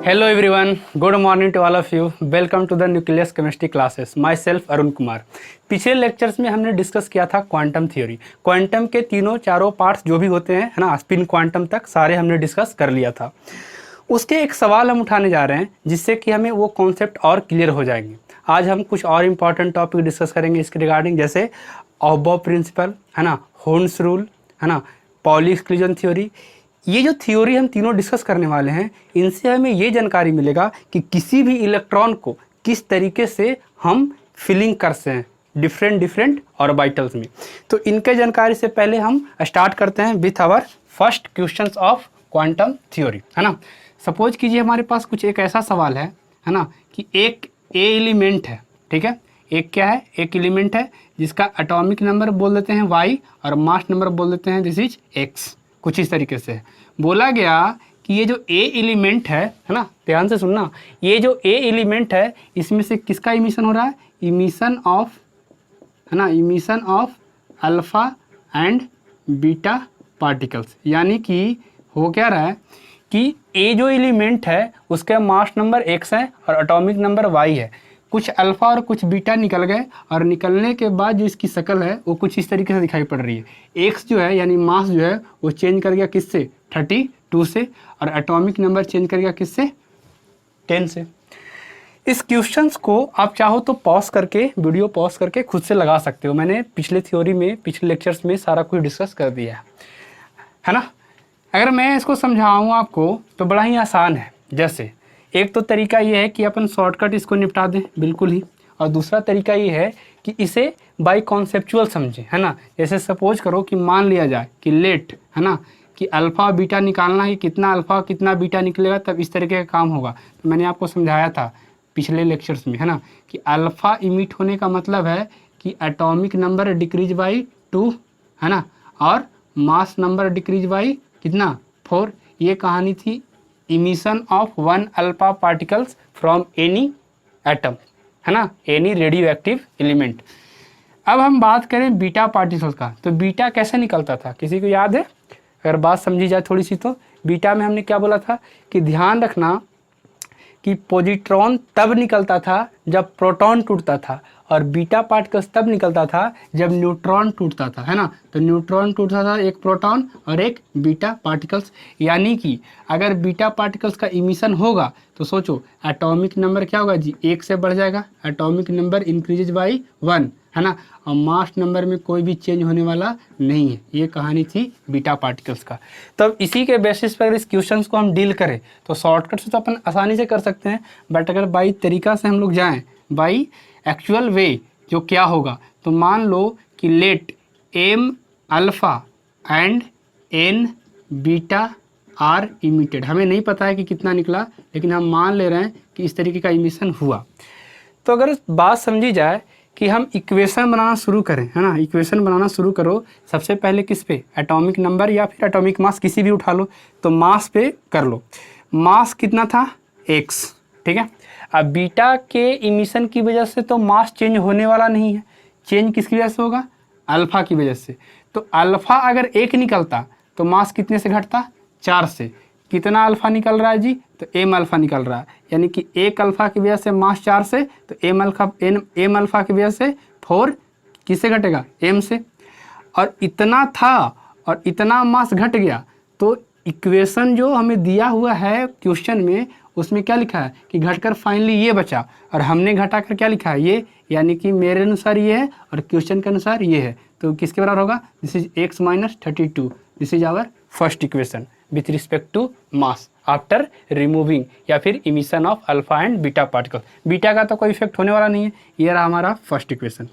Hello everyone, good morning to all of you. Welcome to the Nucleus Chemistry classes. Myself Arun Kumar. पिछले lectures में हमने discuss किया था quantum theory. Quantum के तीनों चारों पार्ट्स जो भी होते हैं है ना, स्पिन क्वांटम तक सारे हमने डिस्कस कर लिया था. उसके एक सवाल हम उठाने जा रहे हैं जिससे कि हमें वो कॉन्सेप्ट और क्लियर हो जाएंगे. आज हम कुछ और इम्पॉर्टेंट टॉपिक डिस्कस करेंगे इसके रिगार्डिंग, जैसे ऑबो प्रिंसिपल है ना, होर्न्स रूल है ना, पॉली एक्सक्लूजन थ्योरी. ये जो थ्योरी हम तीनों डिस्कस करने वाले हैं, इनसे हमें ये जानकारी मिलेगा कि किसी भी इलेक्ट्रॉन को किस तरीके से हम फिलिंग कर सकते हैं डिफरेंट ऑर्बिटल्स में. तो इनके जानकारी से पहले हम स्टार्ट करते हैं with our first questions of quantum theory, है ना. सपोज कीजिए हमारे पास कुछ एक ऐसा सवाल है ना, कि एक ए एलिमेंट है, ठीक है. एक क्या है, एक एलिमेंट है जिसका एटॉमिक नंबर बोल देते हैं y और मास नंबर बोल देते हैं दिस इज x. कुछ इस तरीके से बोला गया कि ये जो ए एलिमेंट है ना, ध्यान से सुनना, ये जो ए एलिमेंट है इसमें से किसका इमिशन हो रहा है, इमिशन ऑफ, है ना, emission of alpha and beta particles. यानी कि हो क्या रहा है कि ए जो एलिमेंट है उसका मास नंबर x है और एटॉमिक नंबर y है. कुछ अल्फ़ा और कुछ बीटा निकल गए और निकलने के बाद जो इसकी शक्ल है वो कुछ इस तरीके से दिखाई पड़ रही है. एक्स जो है यानी मास जो है वो चेंज कर गया किससे, 32 से, और एटॉमिक नंबर चेंज कर गया किससे, 10 से. इस क्वेश्चंस को आप चाहो तो पॉज करके, वीडियो पॉज करके खुद से लगा सकते हो. मैंने पिछले थ्योरी में, पिछले लेक्चर्स में सारा कुछ डिस्कस कर दिया है ना. अगर मैं इसको समझाऊँ आपको तो बड़ा ही आसान है. जैसे एक तो तरीका ये है कि अपन शॉर्टकट इसको निपटा दें बिल्कुल ही, और दूसरा तरीका ये है कि इसे बाय कॉन्सेप्चुअल समझें, है ना. जैसे सपोज करो कि मान लिया जाए कि लेट, है ना, कि अल्फ़ा बीटा निकालना है, कितना अल्फ़ा कितना बीटा निकलेगा तब इस तरीके का काम होगा. तो मैंने आपको समझाया था पिछले लेक्चर्स में, है ना, कि अल्फ़ा इमिट होने का मतलब है कि एटॉमिक नंबर डिक्रीज बाई 2, है ना, और मास नंबर डिक्रीज बाई कितना, 4. ये कहानी थी emission of 1 alpha particles from any atom, है ना, एनी रेडियो एक्टिव एलिमेंट. अब हम बात करें बीटा पार्टिकल्स का, तो बीटा कैसे निकलता था, किसी को याद है? अगर बात समझी जाए थोड़ी सी, तो बीटा में हमने क्या बोला था कि ध्यान रखना कि पॉजिट्रॉन तब निकलता था जब प्रोटॉन टूटता था, और बीटा पार्टिकल्स तब निकलता था जब न्यूट्रॉन टूटता था, है ना. तो न्यूट्रॉन टूटता था, एक प्रोटॉन और एक बीटा पार्टिकल्स. यानी कि अगर बीटा पार्टिकल्स का इमिशन होगा तो सोचो एटॉमिक नंबर क्या होगा जी, 1 से बढ़ जाएगा, एटॉमिक नंबर इंक्रीजेज बाई 1, है ना, और मास नंबर में कोई भी चेंज होने वाला नहीं है. ये कहानी थी बीटा पार्टिकल्स का. तब इसी के बेसिस पर इस क्वेश्चन को हम डील करें तो शॉर्टकट से तो अपन आसानी से कर सकते हैं, बट अगर बाई तरीका से हम लोग जाएँ, बाई एक्चुअल वे, जो क्या होगा, तो मान लो कि let m alpha and n beta are emitted. हमें नहीं पता है कि कितना निकला, लेकिन हम मान ले रहे हैं कि इस तरीके का इमिशन हुआ. तो अगर बात समझी जाए कि हम इक्वेशन बनाना शुरू करें, है ना, इक्वेशन बनाना शुरू करो, सबसे पहले किस पे, एटॉमिक नंबर या फिर एटॉमिक मास किसी भी उठा लो, तो मास पे कर लो. मास कितना था, x, ठीक है. अब बीटा के इमिशन की वजह से तो मास चेंज होने वाला नहीं है, चेंज किसकी वजह से होगा, अल्फ़ा की वजह से. तो अल्फ़ा अगर 1 निकलता तो मास कितने से घटता, 4 से. कितना अल्फ़ा निकल रहा है जी, तो एम अल्फ़ा निकल रहा है. यानी कि 1 अल्फ़ा की वजह से मास 4 से, तो एम अल्फ़ा की वजह से 4 किससे घटेगा, एम से. और इतना था और इतना मास घट गया, तो इक्वेशन जो हमें दिया हुआ है क्वेश्चन में उसमें क्या लिखा है कि घटकर फाइनली ये बचा, और हमने घटाकर क्या लिखा है, ये. यानी कि मेरे अनुसार ये है और क्वेश्चन के अनुसार ये है. तो किसके बराबर होगा, this is x minus 32. This is our first equation with respect to mass after removing या फिर emission of alpha and beta particle. Beta का तो कोई इफेक्ट होने वाला नहीं है. ये रहा हमारा फर्स्ट इक्वेशन.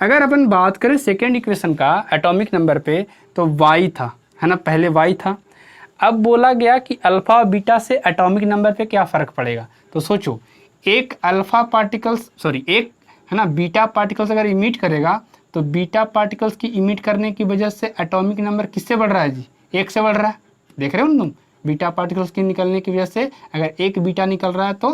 अगर अपन बात करें सेकेंड इक्वेशन का एटॉमिक नंबर पे, तो y था, है ना, पहले y था. अब बोला गया कि अल्फ़ा और बीटा से एटॉमिक नंबर पे क्या फ़र्क पड़ेगा. तो सोचो एक अल्फ़ा पार्टिकल्स, एक, है ना, बीटा पार्टिकल्स अगर इमिट करेगा तो बीटा पार्टिकल्स की इमिट करने की वजह से एटॉमिक नंबर किससे बढ़ रहा है जी, 1 से बढ़ रहा है. देख रहे हो तुम, बीटा पार्टिकल्स की निकलने की वजह से अगर एक बीटा निकल रहा है तो,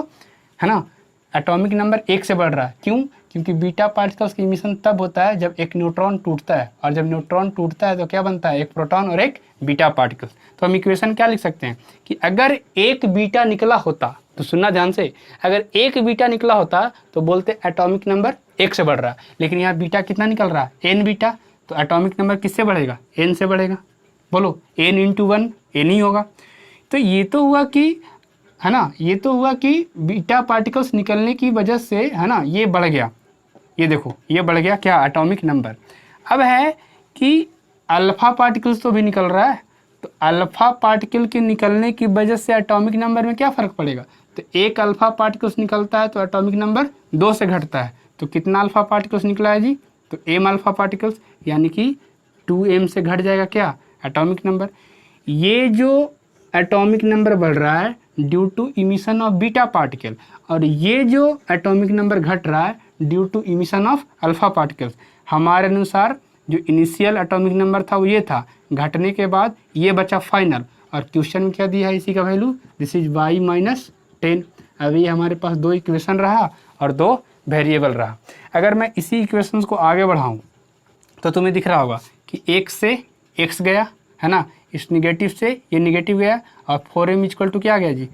है ना, एटॉमिक नंबर 1 से बढ़ रहा है। क्यों? क्योंकि बीटा पार्टिकल्स की इमिशन तब होता है जब एक न्यूट्रॉन टूटता है, और जब न्यूट्रॉन टूटता है तो क्या बनता है? एक प्रोटॉन और एक बीटा पार्टिकल। तो हम इक्वेशन क्या लिख सकते हैं कि अगर एक बीटा निकला होता, तो सुनना ध्यान से, अगर एक बीटा निकला होता तो बोलते एटॉमिक नंबर 1 से बढ़ रहा है, लेकिन यहाँ बीटा कितना निकल रहा है? N beta. तो एटॉमिक नंबर किससे बढ़ेगा? एन से बढ़ेगा। बोलो, एन इंटू 1 एन ही होगा। तो ये तो हुआ कि, है ना, ये तो हुआ कि बीटा पार्टिकल्स निकलने की वजह से, है ना, ये बढ़ गया। ये देखो, ये बढ़ गया क्या? Atomic number. अब है कि अल्फा पार्टिकल्स तो भी निकल रहा है, तो अल्फा पार्टिकल के निकलने की वजह से एटॉमिक नंबर में क्या फ़र्क पड़ेगा? तो एक अल्फा पार्टिकल्स निकलता है तो एटॉमिक नंबर 2 से घटता है। तो कितना अल्फा पार्टिकल्स निकला है जी? तो m अल्फा पार्टिकल्स, यानी कि 2m से घट जाएगा क्या? Atomic number. ये जो एटॉमिक नंबर बढ़ रहा है due to emission of beta particle, और ये जो एटॉमिक नंबर घट रहा है due to emission of alpha particles. हमारे अनुसार जो इनिशियल एटॉमिक नंबर था वो ये था, घटने के बाद ये बचा फाइनल, और क्वेश्चन में क्या दिया है इसी का वैल्यू? This is y-10। अब ये हमारे पास 2 इक्वेशन रहा और 2 वेरिएबल रहा। अगर मैं इसी इक्वेशंस को आगे बढ़ाऊँ तो तुम्हें दिख रहा होगा कि 1 से x गया, है ना, इस निगेटिव से ये निगेटिव गया, और 4m इक्वल टू क्या गया जी?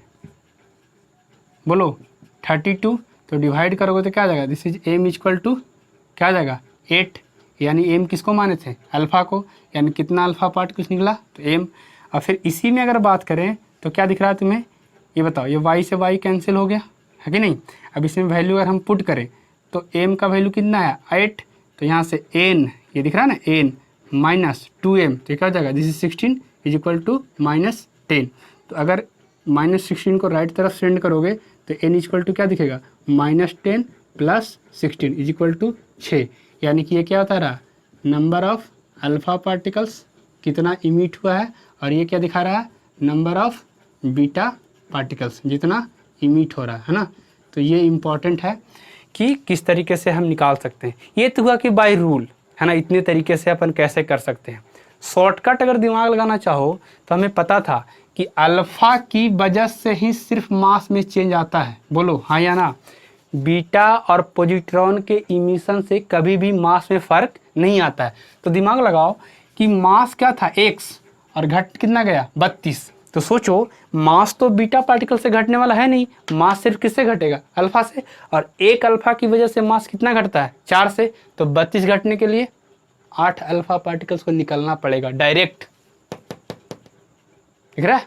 बोलो, 32। तो डिवाइड करोगे तो क्या आ जाएगा? This is m equal to क्या आ जाएगा? 8। यानी m किसको माने थे? अल्फ़ा को। यानी कितना अल्फ़ा पार्टिकल्स निकला? तो m। और फिर इसी में अगर बात करें तो क्या दिख रहा है तुम्हें? ये बताओ, ये y से y कैंसिल हो गया है कि नहीं? अब इसमें वैल्यू अगर हम पुट करें तो m का वैल्यू कितना है? 8। तो यहाँ से n, ये दिख रहा है ना, n माइनस 2m, तो क्या हो जाएगा? This is 16 is equal to -10। तो अगर -16 को राइट तरफ सेंड करोगे तो n इक्वल टू क्या दिखेगा? -10 प्लस 16 इज इक्वल टू 6। यानी कि ये क्या होता रहा? नंबर ऑफ अल्फ़ा पार्टिकल्स कितना इमिट हुआ है, और ये क्या दिखा रहा है? नंबर ऑफ बीटा पार्टिकल्स जितना इमिट हो रहा है ना। तो ये इम्पॉर्टेंट है कि किस तरीके से हम निकाल सकते हैं। ये तो हुआ कि बाय रूल, है ना, इतने तरीके से अपन कैसे कर सकते हैं। शॉर्टकट अगर दिमाग लगाना चाहो तो हमें पता था कि अल्फ़ा की वजह से ही सिर्फ मास में चेंज आता है। बोलो हाँ या ना? बीटा और पॉजिट्रॉन के इमिशन से कभी भी मास में फ़र्क नहीं आता है। तो दिमाग लगाओ कि मास क्या था? x, और घट कितना गया? 32। तो सोचो, मास तो बीटा पार्टिकल से घटने वाला है नहीं, मास सिर्फ किससे घटेगा? अल्फ़ा से। और एक अल्फ़ा की वजह से मास कितना घटता है? 4 से। तो 32 घटने के लिए 8 अल्फ़ा पार्टिकल्स को निकलना पड़ेगा डायरेक्ट। दिख रहा है?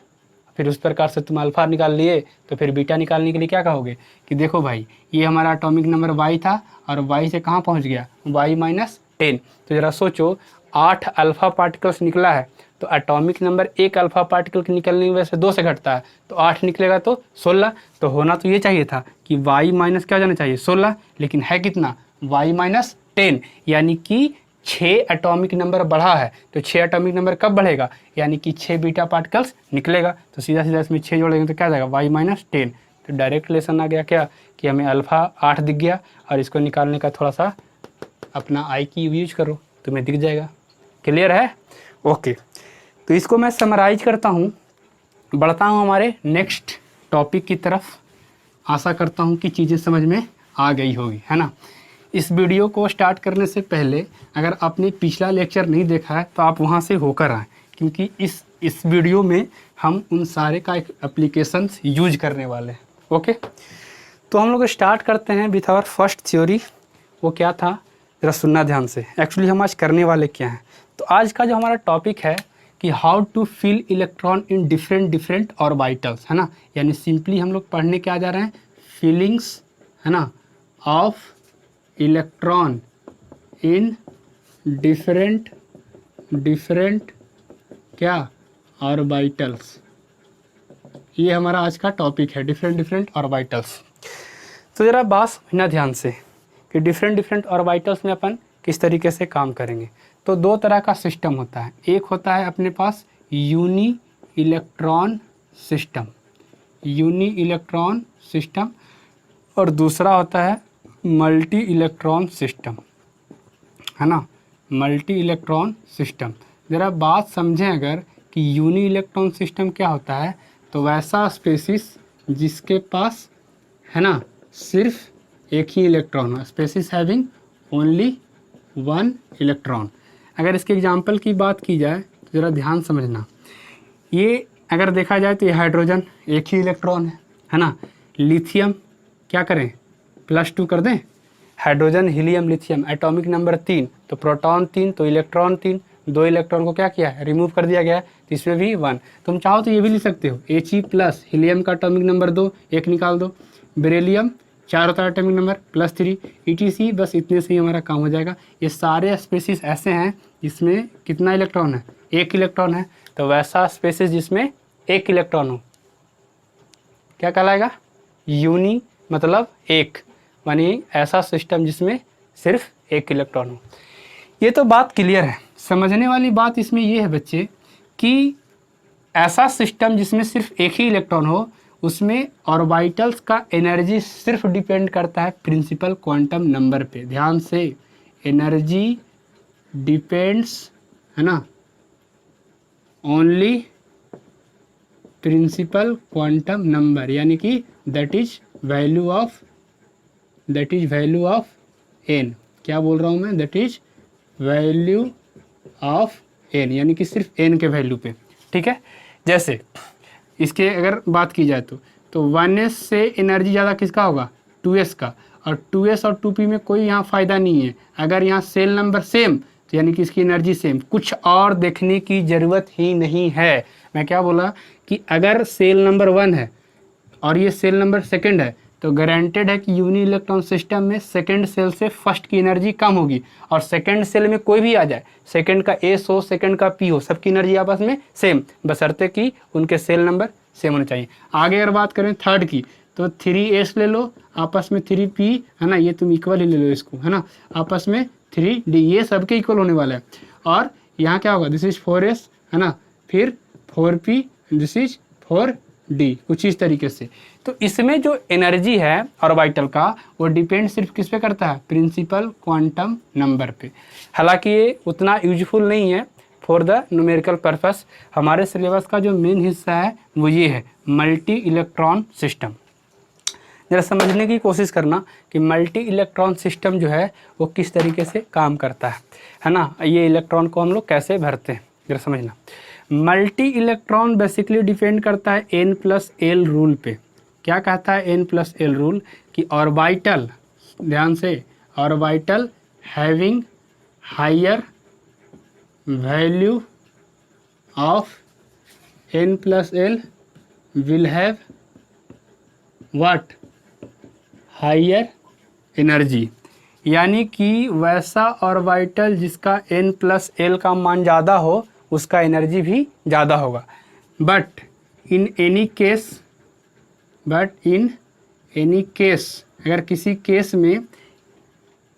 फिर उस प्रकार से तुम अल्फ़ा निकाल लिए तो फिर बीटा निकालने के लिए क्या कहोगे कि देखो भाई, ये हमारा एटॉमिक नंबर y था, और y से कहाँ पहुँच गया? y-10। तो ज़रा सोचो, 8 अल्फ़ा पार्टिकल्स निकला है, तो एटॉमिक नंबर एक अल्फ़ा पार्टिकल के निकलने की वजह से 2 से घटता है, तो 8 निकलेगा तो 16। तो होना तो ये चाहिए था कि y माइनस क्या जाना चाहिए? 16, लेकिन है कितना? y-10। यानी कि 6 एटॉमिक नंबर बढ़ा है। तो 6 एटॉमिक नंबर कब बढ़ेगा? यानी कि 6 बीटा पार्टिकल्स निकलेगा। तो सीधा सीधा इसमें 6 जोड़ेंगे तो क्या आ जाएगा? y-10। तो डायरेक्ट लेसन आ गया क्या कि हमें अल्फ़ा 8 दिख गया, और इसको निकालने का थोड़ा सा अपना आई की यूज करो, तुम्हें दिख जाएगा। क्लियर है? ओके। तो इसको मैं समराइज करता हूँ, बढ़ता हूँ हमारे नेक्स्ट टॉपिक की तरफ। आशा करता हूँ कि चीज़ें समझ में आ गई होगी, है ना। इस वीडियो को स्टार्ट करने से पहले अगर आपने पिछला लेक्चर नहीं देखा है तो आप वहाँ से होकर आएँ, क्योंकि इस वीडियो में हम उन सारे का एक एप्लीकेशंस यूज करने वाले हैं। ओके, तो हम लोग स्टार्ट करते हैं विथ आवर फर्स्ट थ्योरी। वो क्या था, ज़रा सुनना ध्यान से। एक्चुअली हम आज करने वाले क्या हैं, तो आज का जो हमारा टॉपिक है कि how to fill electron in different orbitals, है ना। यानी सिंपली हम लोग पढ़ने क्या जा रहे हैं? फीलिंग्स, है ना, ऑफ इलेक्ट्रॉन इन डिफरेंट क्या? ऑर्बिटल्स। ये हमारा आज का टॉपिक है, डिफरेंट ऑर्बिटल्स। तो ज़रा बात समझना ध्यान से कि डिफरेंट ऑर्बिटल्स में अपन किस तरीके से काम करेंगे। तो 2 तरह का सिस्टम होता है। एक होता है अपने पास यूनी इलेक्ट्रॉन सिस्टम, और दूसरा होता है मल्टी इलेक्ट्रॉन सिस्टम, है ना, मल्टी इलेक्ट्रॉन सिस्टम। ज़रा बात समझें अगर कि यूनी इलेक्ट्रॉन सिस्टम क्या होता है, तो वैसा स्पेसिस जिसके पास, है ना, सिर्फ एक ही इलेक्ट्रॉन हो, species having only one electron. अगर इसके एग्जाम्पल की बात की जाए तो ज़रा ध्यान समझना, ये अगर देखा जाए तो ये हाइड्रोजन एक ही इलेक्ट्रॉन है ना। लिथियम क्या करें, +2 कर दें, hydrogen helium lithium atomic number 3, तो प्रोटॉन 3 तो इलेक्ट्रॉन 3, 2 इलेक्ट्रॉन को क्या किया है, रिमूव कर दिया गया है, तो इसमें भी 1। तुम चाहो तो ये भी लिख सकते हो He+, हीलियम का एटॉमिक नंबर 2, एक निकाल दो, बेरिलियम 4 होता है एटॉमिक नंबर +3, ETC, बस इतने से ही हमारा काम हो जाएगा। ये सारे स्पेसिस ऐसे हैं जिसमें कितना इलेक्ट्रॉन है, एक इलेक्ट्रॉन है, तो वैसा स्पेसिस जिसमें एक इलेक्ट्रॉन हो क्या कहलाएगा, यूनी, मतलब एक, मानी ऐसा सिस्टम जिसमें सिर्फ एक इलेक्ट्रॉन हो। ये तो बात क्लियर है। समझने वाली बात इसमें ये है बच्चे कि ऐसा सिस्टम जिसमें सिर्फ एक ही इलेक्ट्रॉन हो, उसमें ऑर्बिटल्स का एनर्जी सिर्फ डिपेंड करता है प्रिंसिपल क्वांटम नंबर पे। ध्यान से, एनर्जी डिपेंड्स, है ना, ओनली प्रिंसिपल क्वांटम नंबर, यानी कि that is value of n. क्या बोल रहा हूँ मैं, that is value of n, यानी कि सिर्फ एन के वैल्यू पे। ठीक है, जैसे इसके अगर बात की जाए तो 1s से एनर्जी ज़्यादा किसका होगा, 2s का, और 2s और 2p में कोई यहाँ फ़ायदा नहीं है। अगर यहाँ सेल नंबर सेम तो यानी कि इसकी एनर्जी सेम, कुछ और देखने की ज़रूरत ही नहीं है। मैं क्या बोला कि अगर सेल नंबर 1 है और ये सेल नंबर सेकंड है तो गारंटेड है कि यूनी इलेक्ट्रॉन सिस्टम में सेकंड सेल से फर्स्ट की एनर्जी कम होगी, और सेकंड सेल में कोई भी आ जाए, सेकंड का S हो सेकंड का P हो, सबकी एनर्जी आपस में सेम, बशर्ते कि उनके सेल नंबर सेम होने चाहिए। आगे अगर बात करें थर्ड की तो 3s ले लो, आपस में 3p, है ना, ये तुम इक्वल ही ले लो इसको, है ना, आपस में 3d, ये सबके इक्वल होने वाला है। और यहाँ क्या होगा, दिस इज 4s, है ना, फिर 4p, दिस इज 4d, कुछ इस तरीके से। तो इसमें जो एनर्जी है ऑर्बिटल का वो डिपेंड सिर्फ किस पे करता है, प्रिंसिपल क्वांटम नंबर पे। हालांकि ये उतना यूजफुल नहीं है फॉर द न्यूमेरिकल पर्पस। हमारे सिलेबस का जो मेन हिस्सा है वो ये है मल्टी इलेक्ट्रॉन सिस्टम। जरा समझने की कोशिश करना कि मल्टी इलेक्ट्रॉन सिस्टम जो है वो किस तरीके से काम करता है ना, ये इलेक्ट्रॉन को हम लोग कैसे भरते हैं, जरा समझना। मल्टी इलेक्ट्रॉन बेसिकली डिपेंड करता है n+l रूल पे। क्या कहता है n+l रूल, कि ऑर्बिटल, ध्यान से, orbital having higher value of n+l will have what, higher energy, यानी कि वैसा ऑर्बिटल जिसका n+l का मान ज़्यादा हो उसका एनर्जी भी ज़्यादा होगा। बट इन एनी केस अगर किसी केस में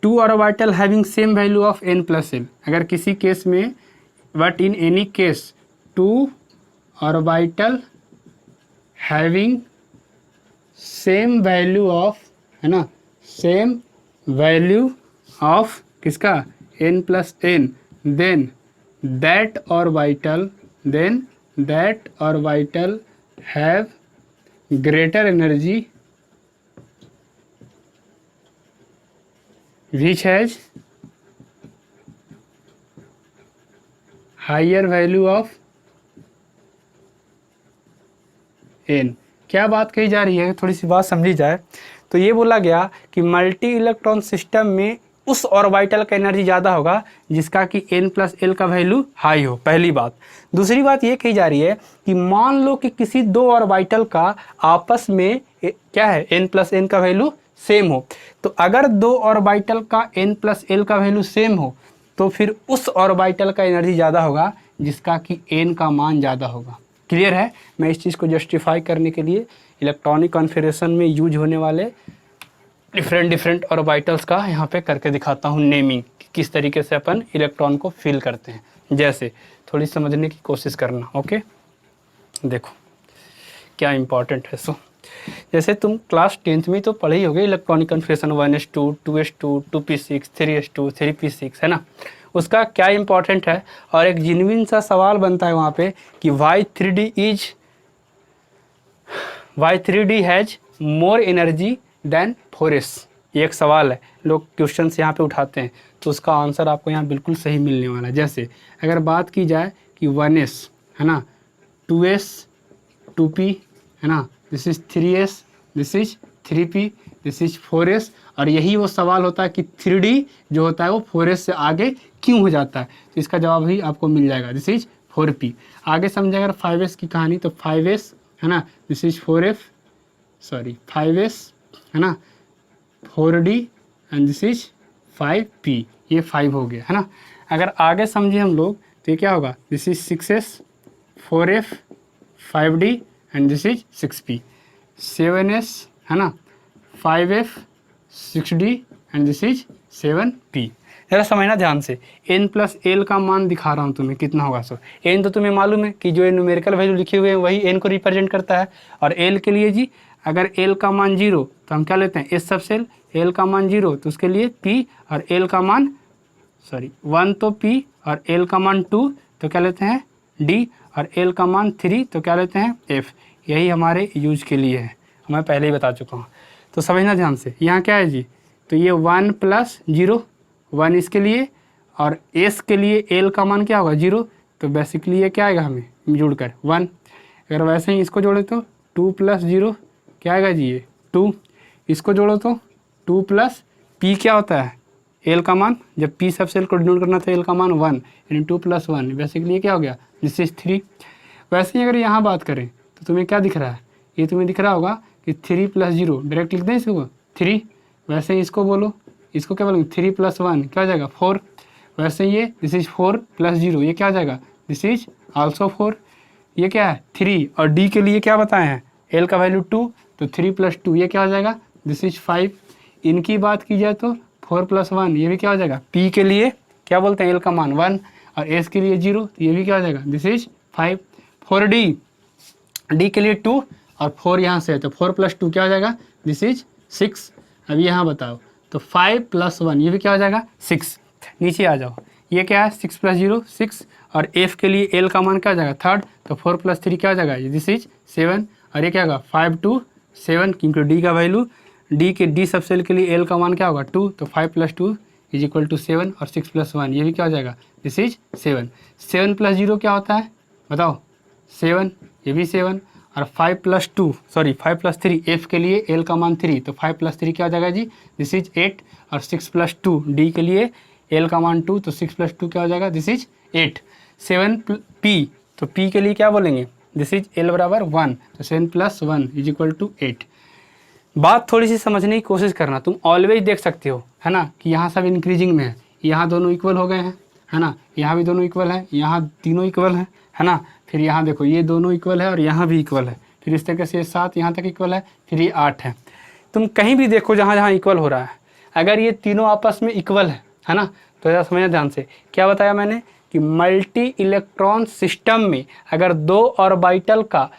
2 orbital having same value of n+l, अगर किसी केस में, but in any case 2 orbital having same value of, है ना, सेम वैल्यू ऑफ किसका, n+n, then that orbital have greater energy which has higher value of n। क्या बात कही जा रही है, थोड़ी सी बात समझी जाए तो ये बोला गया कि मल्टी इलेक्ट्रॉन सिस्टम में उस ऑर्बिटल का एनर्जी ज़्यादा होगा जिसका कि n+l का वैल्यू हाई हो, पहली बात। दूसरी बात ये कही जा रही है कि मान लो कि किसी 2 ऑर्बिटल का आपस में क्या है, n+n का वैल्यू सेम हो, तो अगर 2 ऑर्बिटल का n+l का वैल्यू सेम हो तो फिर उस ऑर्बिटल का एनर्जी ज़्यादा होगा जिसका कि n का मान ज़्यादा होगा। क्लियर है। मैं इस चीज़ को जस्टिफाई करने के लिए इलेक्ट्रॉनिक कॉन्फ़िगरेशन में यूज होने वाले डिफरेंट ऑर्बिटल्स का यहाँ पे करके दिखाता हूँ नेमिंग, किस तरीके से अपन इलेक्ट्रॉन को फील करते हैं। जैसे थोड़ी समझने की कोशिश करना। ओके, देखो क्या इम्पोर्टेंट है। सो जैसे तुम क्लास 10th में तो पढ़े ही होगे electronic configuration 1s2, 2s2, 2p6, 3s2, 3p6, है ना। उसका क्या इम्पोर्टेंट है, और एक जेन्युइन सा सवाल बनता है वहाँ पे कि why 3d has more energy than 4s। ये एक सवाल है, लोग क्वेश्चन यहाँ पे उठाते हैं, तो उसका आंसर आपको यहाँ बिल्कुल सही मिलने वाला है। जैसे अगर बात की जाए कि 1s है ना, 2s 2p है ना, this is 3s, this is 3p, this is 4s। और यही वो सवाल होता है कि 3d जो होता है वो 4s से आगे क्यों हो जाता है, तो इसका जवाब ही आपको मिल जाएगा, दिस इज 4p। आगे समझे अगर 5s की कहानी, तो 5s है ना, दिस इज 5s है ना, 4d and this is 5p, ये 5 हो गया है ना। अगर आगे समझे हम लोग तो ये क्या होगा, this is 6s 4f 5d and this is 6p, 7s है ना, 5f 6d and this is 7p। जरा समझना ध्यान से, n प्लस एल का मान दिखा रहा हूँ तुम्हें कितना होगा। सो n तो तुम्हें मालूम है कि जो न्यूमेरिकल वैल्यू लिखे हुए हैं वही n को रिप्रेजेंट करता है। और l के लिए जी, अगर l का मान 0 तो हम क्या लेते हैं, s सब सेल, l का मान 0 तो उसके लिए p, और l का मान 1 तो p, और l का मान 2 तो क्या लेते हैं d, और l का मान 3 तो क्या लेते हैं f। यही हमारे यूज के लिए है, मैं पहले ही बता चुका हूँ। तो समझना ध्यान से, यहाँ क्या है जी, तो ये 1 प्लस 0, 1 इसके लिए, और s के लिए l का मान क्या होगा 0, तो बेसिकली ये क्या आएगा हमें जुड़कर 1। अगर वैसे ही इसको जोड़े तो 2 प्लस 0 क्या आएगा जी, ये 2। इसको जोड़ो तो 2 प्लस p क्या होता है, l का मान, जब p सब सेल को डिनोट करना था l का मान 1, यानी 2 प्लस 1, बेसिकली ये क्या हो गया, दिस इज 3। वैसे ही अगर यहाँ बात करें तो तुम्हें क्या दिख रहा है, ये तुम्हें दिख रहा होगा कि 3 प्लस 0, डायरेक्ट लिख दें इसको 3। वैसे ही इसको बोलो, इसको क्या बोलोगे, 3 प्लस 1 क्या हो जाएगा 4। वैसे ये दिस इज 4 प्लस 0, ये क्या हो जाएगा, दिस इज आल्सो 4। ये क्या है 3, और d के लिए क्या बताए हैं, l का वैल्यू 2, तो 3 प्लस 2 ये क्या हो जाएगा, दिस इज 5। इनकी बात की जाए तो 4 प्लस 1 ये भी क्या हो जाएगा, p के लिए क्या बोलते हैं l का मान 1, और s के लिए 0, तो ये भी क्या हो जाएगा, दिस इज 5। 4d, d के लिए 2 और 4 यहाँ से है, तो 4 प्लस 2 क्या हो जाएगा, दिस इज 6। अब यहाँ बताओ, तो 5 प्लस 1 ये भी क्या हो जाएगा 6। नीचे आ जाओ, ये क्या है 6 प्लस 0 6, और f के लिए l का मान क्या हो जाएगा 3rd, तो 4 प्लस 3 क्या हो जाएगा, दिस इज 7। और ये क्या होगा 5 2 7, क्योंकि d का वैल्यू, d सब सेल के लिए l का मान क्या होगा 2, तो 5 प्लस 2 इज इक्वल टू 7, और 6 प्लस 1 ये भी क्या हो जाएगा, दिस इज 7। 7 प्लस 0 क्या होता है बताओ, 7, ये भी 7, और 5 प्लस 3 f के लिए l का मान 3, तो 5 प्लस 3 क्या हो जाएगा जी, दिस इज 8, और 6 प्लस 2 d के लिए l का मान 2, तो 6 प्लस 2 क्या हो जाएगा, दिस इज 8। 7 p, तो p के लिए क्या बोलेंगे, दिस इज l बराबर 1, तो 7 प्लस 1 इज इक्वल टू 8। बात थोड़ी सी समझने की कोशिश करना, तुम ऑलवेज देख सकते हो है ना कि यहाँ सब इंक्रीजिंग में है, यहाँ दोनों इक्वल हो गए हैं है ना, यहाँ भी दोनों इक्वल है, यहाँ तीनों इक्वल है ना, फिर यहाँ देखो ये दोनों इक्वल है और यहाँ भी इक्वल है, फिर इस तरीके से ये 7 यहाँ तक इक्वल है, फिर ये 8 है। तुम कहीं भी देखो जहाँ जहाँ इक्वल हो रहा है, अगर ये तीनों आपस में इक्वल है ना, तो ऐसा समझना ध्यान से, क्या बताया मैंने कि मल्टी इलेक्ट्रॉन सिस्टम में अगर 2 ऑर्बिटल का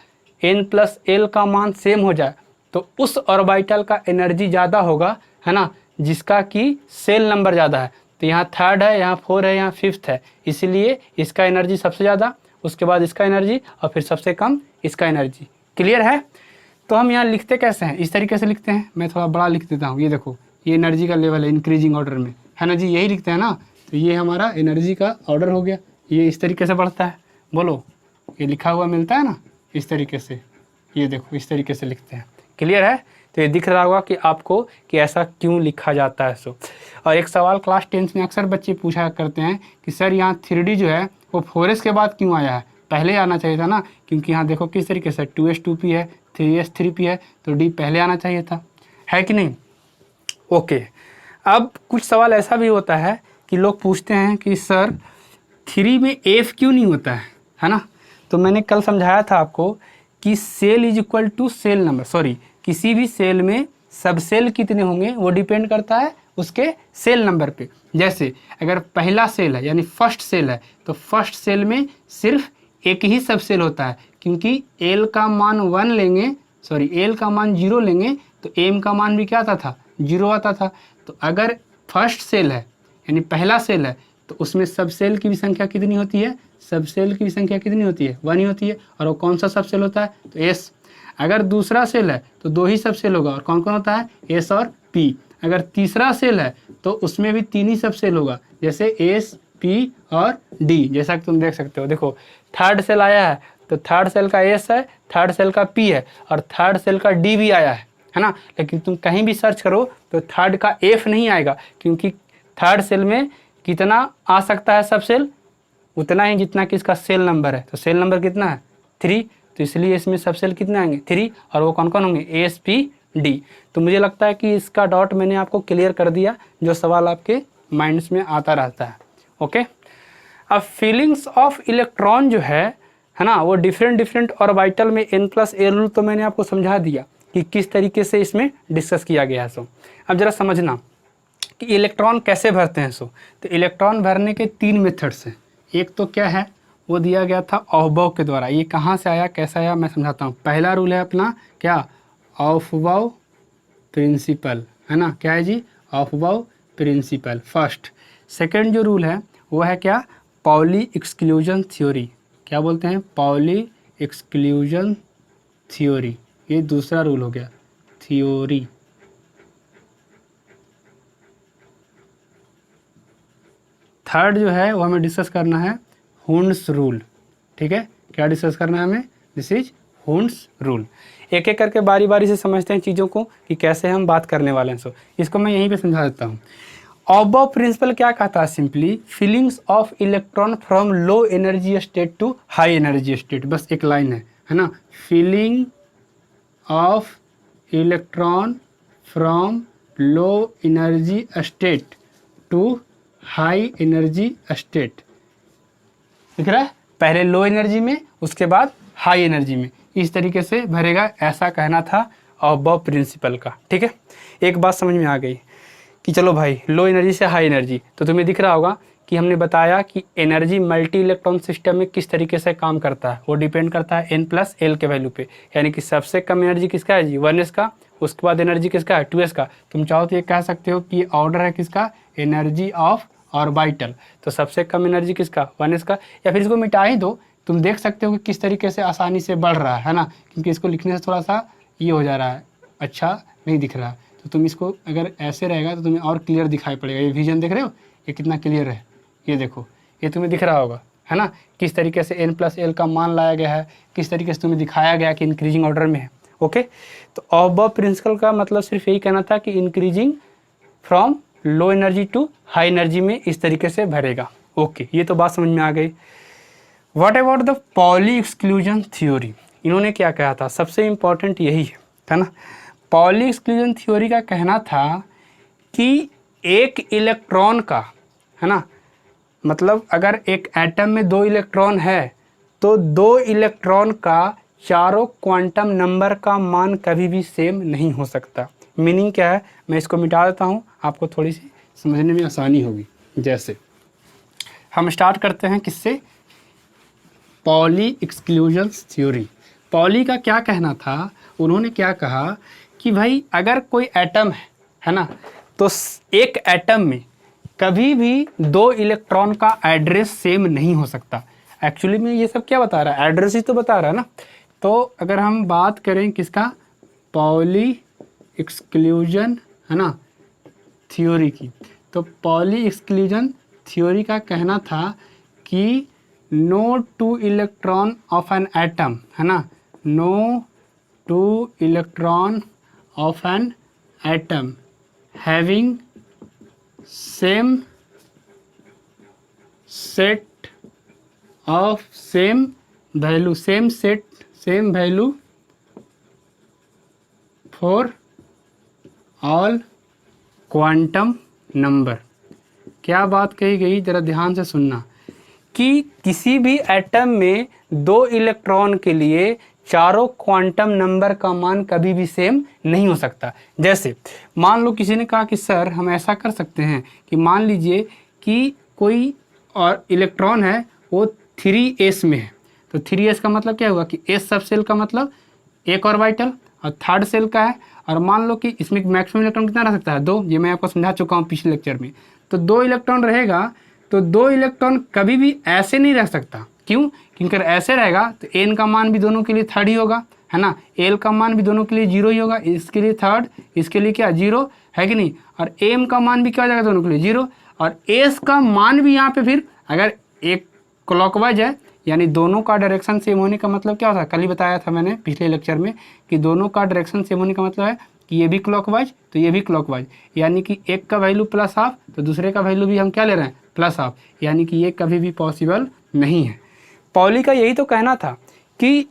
n प्लस एल का मान सेम हो जाए तो उस ऑर्बिटल का एनर्जी ज़्यादा होगा है ना, जिसका कि सेल नंबर ज़्यादा है। तो यहाँ 3rd है, यहाँ 4 है, यहाँ 5th है, इसीलिए इसका एनर्जी सबसे ज़्यादा, उसके बाद इसका एनर्जी, और फिर सबसे कम इसका एनर्जी। क्लियर है। तो हम यहाँ लिखते कैसे हैं, इस तरीके से लिखते हैं, मैं थोड़ा बड़ा लिख देता हूँ, ये देखो ये एनर्जी का लेवल है इंक्रीजिंग ऑर्डर में है ना जी, यही लिखते हैं ना, तो ये हमारा एनर्जी का ऑर्डर हो गया, ये इस तरीके से बढ़ता है। बोलो, ये लिखा हुआ मिलता है ना इस तरीके से, ये देखो इस तरीके से लिखते हैं। क्लियर है। तो ये दिख रहा होगा कि आपको कि ऐसा क्यों लिखा जाता है। सो और एक सवाल क्लास 10th में अक्सर बच्चे पूछा करते हैं कि सर यहाँ 3D जो है वो 4s के बाद क्यों आया है, पहले आना चाहिए था ना, क्योंकि यहाँ देखो किस तरीके से 2s 2p है, 3s 3p है, तो d पहले आना चाहिए था, है कि नहीं। ओके, अब कुछ सवाल ऐसा भी होता है कि लोग पूछते हैं कि सर 3 में f क्यों नहीं होता है ना। तो मैंने कल समझाया था आपको कि shell is equal to shell number, किसी भी सेल में सब सेल कितने होंगे वो डिपेंड करता है उसके सेल नंबर पे। जैसे अगर पहला सेल है यानी फर्स्ट सेल है, तो फर्स्ट सेल में सिर्फ एक ही सब सेल होता है, क्योंकि एल का मान 1 लेंगे, एल का मान 0 लेंगे तो एम का मान भी क्या आता था 0 आता था। तो अगर फर्स्ट सेल है यानी पहला सेल है तो उसमें सब सेल की भी संख्या कितनी होती है, सब सेल की भी संख्या कितनी होती है, 1 ही होती है। और वो कौन सा सब सेल होता है, तो एस। अगर दूसरा सेल है तो 2 ही सब सेल होगा, और कौन कौन होता है, एस और पी। अगर तीसरा सेल है तो उसमें भी 3 ही सब सेल होगा, जैसे एस, पी और डी, जैसा कि तुम देख सकते हो। देखो थर्ड सेल आया है तो थर्ड सेल का एस है, थर्ड सेल का पी है, और थर्ड सेल का डी भी आया है ना। लेकिन तुम कहीं भी सर्च करो तो थर्ड का एफ नहीं आएगा, क्योंकि थर्ड सेल में कितना आ सकता है सब सेल, उतना ही जितना कि इसका सेल नंबर है। तो सेल नंबर कितना है, 3, तो इसलिए इसमें सब सेल कितने आएंगे, 3। और वो कौन कौन होंगे, एस, पी, डी। तो मुझे लगता है कि इसका डॉट मैंने आपको क्लियर कर दिया, जो सवाल आपके माइंड्स में आता रहता है। ओके, अब फीलिंग्स ऑफ इलेक्ट्रॉन जो है ना, वो डिफरेंट ऑर्बिटल में n+a रूल तो मैंने आपको समझा दिया कि किस तरीके से इसमें डिस्कस किया गया है। सो अब जरा समझना कि इलेक्ट्रॉन कैसे भरते हैं। सो तो इलेक्ट्रॉन भरने के 3 मेथड्स हैं। एक तो क्या है, वो दिया गया था ऑफबाउ के द्वारा। ये कहाँ से आया, कैसा आया, मैं समझाता हूँ। पहला रूल है अपना क्या, ऑफबाउ प्रिंसिपल, है ना, क्या है जी, ऑफबाउ प्रिंसिपल फर्स्ट। सेकंड जो रूल है वो है क्या, पाउली एक्सक्लूजन थ्योरी। क्या बोलते हैं, पाउली एक्सक्लूजन थ्योरी, ये दूसरा रूल हो गया, थ्योरी। थर्ड जो है वो हमें डिस्कस करना है हुंड्स रूल। ठीक है, क्या डिस्कस करना है हमें, दिस इज हुंड्स रूल। एक एक करके बारी बारी से समझते हैं चीज़ों को कि कैसे हम बात करने वाले हैं। सो इसको मैं यहीं पे समझा देता हूँ। ऑफबाउ प्रिंसिपल क्या कहता है, simply fillings of electron from low energy state to high energy state, बस एक लाइन है ना, filling of electron from low energy state to high energy state. दिख रहा है, पहले लो एनर्जी में, उसके बाद हाई एनर्जी में, इस तरीके से भरेगा, ऐसा कहना था ऑफबाउ प्रिंसिपल का। ठीक है, एक बात समझ में आ गई कि चलो भाई लो एनर्जी से हाई एनर्जी, तो तुम्हें दिख रहा होगा कि हमने बताया कि एनर्जी मल्टी इलेक्ट्रॉन सिस्टम में किस तरीके से काम करता है। वो डिपेंड करता है n+l के वैल्यू पे, यानी कि सबसे कम एनर्जी किसका है जी, 1s का, उसके बाद एनर्जी किसका है, 2s का। तुम चाहो तो ये कह सकते हो कि ऑर्डर है किसका, एनर्जी ऑफ ऑर्बिटल। तो सबसे कम एनर्जी किसका, 1s का। या फिर इसको मिटा ही दो, तुम देख सकते हो कि किस तरीके से आसानी से बढ़ रहा है ना, क्योंकि इसको लिखने से थोड़ा सा ये हो जा रहा है, अच्छा नहीं दिख रहा। तो तुम इसको अगर ऐसे रहेगा तो तुम्हें और क्लियर दिखाई पड़ेगा। ये विजन देख रहे हो, ये कितना क्लियर है, ये देखो, ये तुम्हें दिख रहा होगा, है ना, किस तरीके से n+l का मान लाया गया है, किस तरीके से तुम्हें दिखाया गया कि इंक्रीजिंग ऑर्डर में है। ओके, तो ऑफबाउ प्रिंसिपल का मतलब सिर्फ यही कहना था कि increasing from low energy to high energy में इस तरीके से भरेगा। ओके, ये तो बात समझ में आ गई। What about the Pauli exclusion theory, इन्होंने क्या कहा था, सबसे इम्पॉर्टेंट यही है ना। पाउली एक्सक्लूजन थ्योरी का कहना था कि एक इलेक्ट्रॉन का, है ना, मतलब अगर एक एटम में 2 इलेक्ट्रॉन है तो 2 इलेक्ट्रॉन का चारों क्वांटम नंबर का मान कभी भी सेम नहीं हो सकता। मीनिंग क्या है, मैं इसको मिटा देता हूँ, आपको थोड़ी सी समझने में आसानी होगी। जैसे हम स्टार्ट करते हैं किससे, पाउली एक्सक्लूजन थ्योरी। पाउली का क्या कहना था, उन्होंने क्या कहा कि भाई अगर कोई एटम है ना, तो एक एटम में कभी भी 2 इलेक्ट्रॉन का एड्रेस सेम नहीं हो सकता। एक्चुअली में ये सब क्या बता रहा है, एड्रेस ही तो बता रहा है ना। तो अगर हम बात करें किसका, पाउली एक्सक्लूजन, है ना, थ्योरी की, तो पाउली एक्सक्लूजन थ्योरी का कहना था कि no 2 electron of an atom, है ना, no 2 electron of an atom having same set of same value, same set same value for all quantum number. क्या बात कही गई, जरा ध्यान से सुनना, कि किसी भी एटम में 2 इलेक्ट्रॉन के लिए चारों क्वांटम नंबर का मान कभी भी सेम नहीं हो सकता। जैसे मान लो किसी ने कहा कि सर हम ऐसा कर सकते हैं कि मान लीजिए कि कोई और इलेक्ट्रॉन है वो 3s में है, तो 3s का मतलब क्या होगा कि s सब सेल का मतलब एक ऑर्बिटल, और थर्ड सेल का है, और मान लो कि इसमें मैक्सिमम इलेक्ट्रॉन कितना रह सकता है, 2। ये मैं आपको समझा चुका हूँ पिछले लेक्चर में। तो 2 इलेक्ट्रॉन रहेगा तो 2 इलेक्ट्रॉन कभी भी ऐसे नहीं रह सकता। क्यों? क्योंकि अगर ऐसे रहेगा तो n का मान भी दोनों के लिए 3rd ही होगा, है ना। l का मान भी दोनों के लिए 0 ही होगा, इसके लिए 3rd, इसके लिए क्या 0 है कि नहीं। और m का मान भी क्या हो जाएगा दोनों के लिए 0, और s का मान भी यहाँ पे फिर अगर एक क्लॉकवाइज है यानी दोनों का डायरेक्शन सेम होने का मतलब क्या होता है, कल ही बताया था मैंने पिछले लेक्चर में कि दोनों का डायरेक्शन सेम होने का मतलब है कि ये भी क्लॉकवाइज तो ये भी क्लॉकवाइज, यानी कि एक का वैल्यू +½ तो दूसरे का वैल्यू भी हम क्या ले रहे हैं +½ यानी कि ये कभी भी पॉसिबल नहीं है। पॉली का यही तो कहना था कि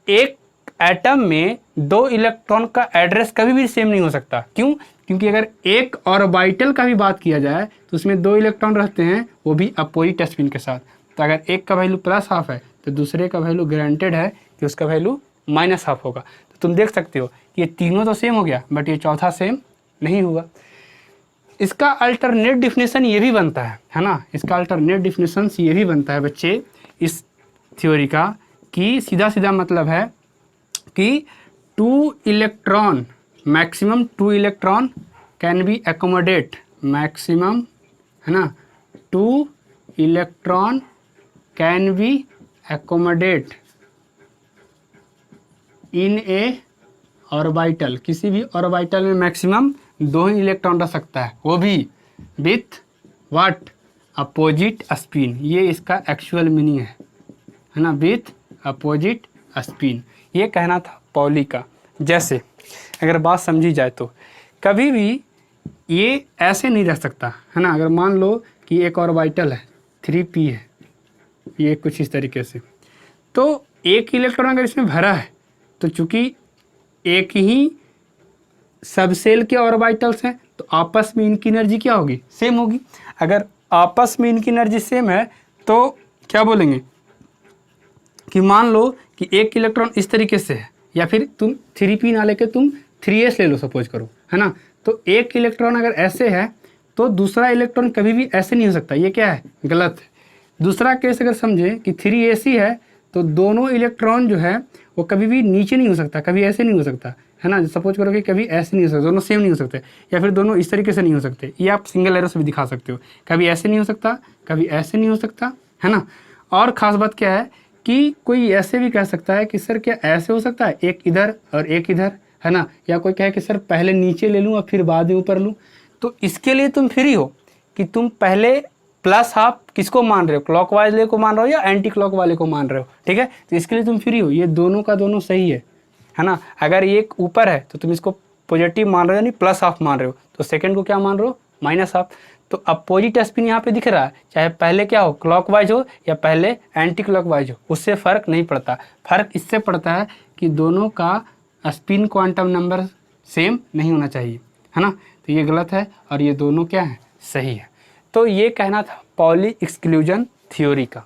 एक एटम में 2 इलेक्ट्रॉन का एड्रेस कभी भी सेम नहीं हो सकता। क्यों? क्योंकि अगर एक ऑर्बिटल का भी बात किया जाए तो उसमें 2 इलेक्ट्रॉन रहते हैं, वो भी अपोजिट स्पिन के साथ। तो अगर एक का वैल्यू +½ है तो दूसरे का वैल्यू गारंटेड है कि उसका वैल्यू -½ होगा। तो तुम देख सकते हो कि ये तीनों तो सेम हो गया बट ये चौथा सेम नहीं हुआ। इसका अल्टरनेट डिफिनेशन ये भी बनता है ना, इसका अल्टरनेट डिफिनेशन ये भी बनता है बच्चे इस थ्योरी का कि सीधा सीधा मतलब है कि 2 electron maximum 2 electron can be accommodate, maximum है ना 2 electron can be accommodate in A orbital. किसी भी ऑर्बिटल में मैक्सिमम 2 ही इलेक्ट्रॉन रह सकता है, वो भी विथ व्हाट अपोजिट स्पिन। ये इसका एक्चुअल मीनिंग है ना, विथ अपोजिट स्पिन। ये कहना था पॉली का। जैसे अगर बात समझी जाए तो कभी भी ये ऐसे नहीं रह सकता, है ना। अगर मान लो कि एक ऑर्बिटल है 3p है, ये कुछ इस तरीके से, तो एक इलेक्ट्रॉन अगर इसमें भरा है तो चूंकि एक ही सब सेल के ऑर्बिटल्स हैं तो आपस में इनकी एनर्जी क्या होगी, सेम होगी। अगर आपस में इनकी एनर्जी सेम है तो क्या बोलेंगे कि मान लो कि एक इलेक्ट्रॉन इस तरीके से है, या फिर तुम 3p ना लेके तुम 3s ले लो सपोज करो, है ना। तो एक इलेक्ट्रॉन अगर ऐसे है तो दूसरा इलेक्ट्रॉन कभी भी ऐसे नहीं हो सकता, ये क्या है गलत है। दूसरा केस अगर समझे कि 3ac है तो दोनों इलेक्ट्रॉन जो है वो कभी भी नीचे नहीं हो सकता, कभी ऐसे नहीं हो सकता, है ना। सपोज करो कि कभी ऐसे नहीं हो सकता, दोनों सेम नहीं हो सकते, या फिर दोनों इस तरीके से नहीं हो सकते। ये आप सिंगल एरो से भी दिखा सकते हो, कभी ऐसे नहीं हो सकता, कभी ऐसे नहीं हो सकता, है ना। और ख़ास बात क्या है कि कोई ऐसे भी कह सकता है कि सर क्या ऐसे हो सकता है, एक इधर और एक इधर, है ना। या कोई कहे कि सर पहले नीचे ले लूँ और फिर बाद में ऊपर लूँ। तो इसके लिए तुम फ्री हो कि तुम पहले +½ किसको मान रहे हो, क्लॉकवाइज वाले को मान रहे हो या एंटी क्लॉक वाले को मान रहे हो, ठीक है। तो इसके लिए तुम फ्री हो, ये दोनों का दोनों सही है ना। अगर ये ऊपर है तो तुम इसको पॉजिटिव मान रहे हो, यानी +½ मान रहे हो, तो सेकंड को क्या मान रहे हो -½ तो अपोजिट स्पिन यहाँ पे दिख रहा है, चाहे पहले क्या हो क्लॉकवाइज हो या पहले एंटी क्लॉकवाइज हो, उससे फ़र्क नहीं पड़ता। फ़र्क इससे पड़ता है कि दोनों का स्पिन क्वांटम नंबर सेम नहीं होना चाहिए, है ना। तो ये गलत है और ये दोनों क्या है सही है। तो ये कहना था पॉली एक्सक्लूजन थ्योरी का।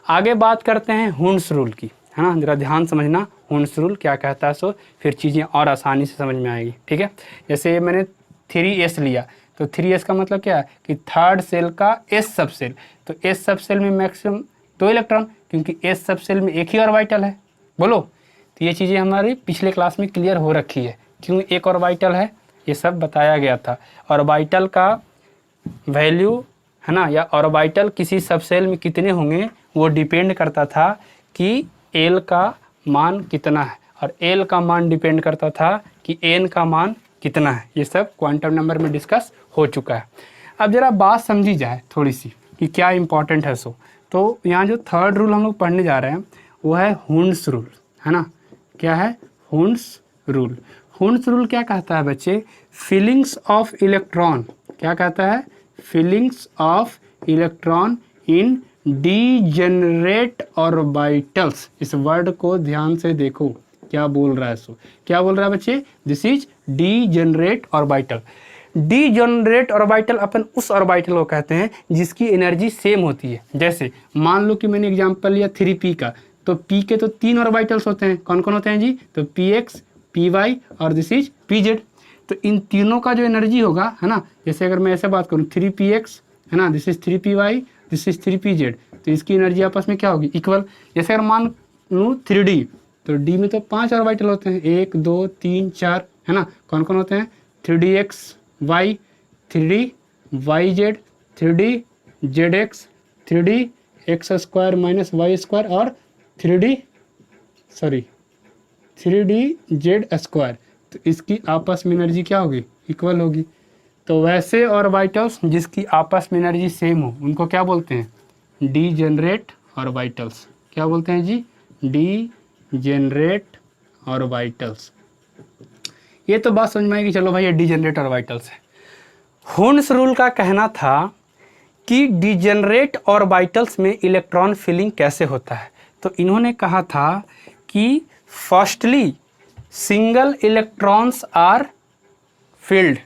आगे बात करते हैं हुंड्स रूल की, है ना। ज़रा ध्यान समझना हुंड्स रूल क्या कहता है, सो फिर चीज़ें और आसानी से समझ में आएगी, ठीक है। जैसे मैंने 3s लिया तो 3s का मतलब क्या है कि 3rd सेल का s सब सेल, तो s सब सेल में मैक्सिमम 2 इलेक्ट्रॉन, क्योंकि s सब सेल में एक ही ऑर्बिटल है। बोलो, तो ये चीज़ें हमारी पिछले क्लास में क्लियर हो रखी है, क्यों एक ऑर्बिटल है ये सब बताया गया था। ऑर्बिटल का वैल्यू, है ना, या ऑर्बिटल किसी सब सेल में कितने होंगे वो डिपेंड करता था कि l का मान कितना है, और l का मान डिपेंड करता था कि n का मान कितना है। ये सब क्वांटम नंबर में डिस्कस हो चुका है। अब ज़रा बात समझी जाए थोड़ी सी कि क्या इंपॉर्टेंट है। सो तो यहाँ जो 3rd रूल हम लोग पढ़ने जा रहे हैं वो है हुंड्स रूल, है ना। क्या है हुंड्स रूल। हुंड्स रूल क्या कहता है बच्चे, फीलिंग्स ऑफ इलेक्ट्रॉन, क्या कहता है feelings of electron in degenerate orbitals. इस वर्ड को ध्यान से देखो क्या बोल रहा है। सो क्या बोल रहा है बच्चे, this is degenerate orbital. Degenerate orbital अपन उस ऑर्बिटल को कहते हैं जिसकी एनर्जी सेम होती है। जैसे मान लो कि मैंने एग्जांपल लिया 3p का, तो p के तो 3 ऑर्बिटल्स होते हैं, कौन कौन होते हैं जी, तो px py और दिस इज pz। तो इन तीनों का जो एनर्जी होगा, है ना, जैसे अगर मैं ऐसे बात करूँ 3px, है ना, this is 3py, this is 3pz, तो इसकी एनर्जी आपस में क्या होगी इक्वल। जैसे अगर मान लूँ 3d, तो d में तो 5 ऑर्बिटल होते हैं, 1 2 3 4, है ना, कौन कौन होते हैं 3dx y, 3d yz, 3d z x 3D x square minus y square और 3D जेड स्क्वायर। तो इसकी आपस में एनर्जी क्या होगी, इक्वल होगी। तो वैसे ऑर्बिटल्स जिसकी आपस में एनर्जी सेम हो उनको क्या बोलते हैं, डीजेनरेट ऑर्बिटल्स। क्या बोलते हैं जी, डीजेनरेट ऑर्बिटल्स। ये तो बात समझ में आएगी, चलो भाई ये डीजेनरेट ऑर्बिटल्स है। हुन्स रूल का कहना था कि डीजेनरेट ऑर्बिटल्स में इलेक्ट्रॉन फिलिंग कैसे होता है। तो इन्होंने कहा था कि firstly single electrons are filled,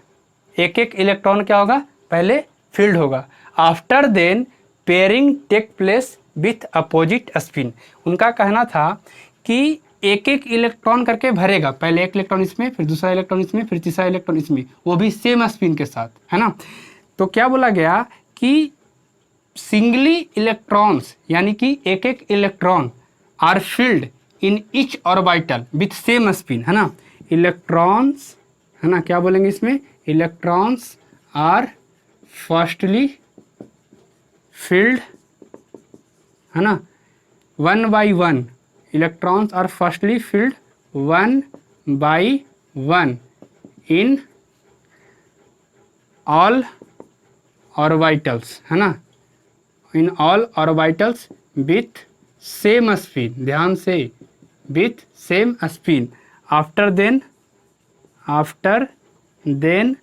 एक एक इलेक्ट्रॉन क्या होगा, पहले फील्ड होगा। After then pairing take place with opposite spin. उनका कहना था कि एक एक इलेक्ट्रॉन करके भरेगा, पहले एक इलेक्ट्रॉन इसमें, फिर दूसरा इलेक्ट्रॉन इसमें, फिर तीसरा इलेक्ट्रॉन इसमें, वो भी सेम स्पिन के साथ, है ना। तो क्या बोला गया कि सिंगली इलेक्ट्रॉन्स यानी कि एक एक electron are filled in each orbital with same spin, है ना। इलेक्ट्रॉन्स, है ना, क्या बोलेंगे इसमें, इलेक्ट्रॉन्स आर फर्स्टली फील्ड, है ना, 1 by 1, electrons are firstly filled 1 by 1 in all orbitals, है ना, in all orbitals with same spin, ध्यान से, with same spin. After then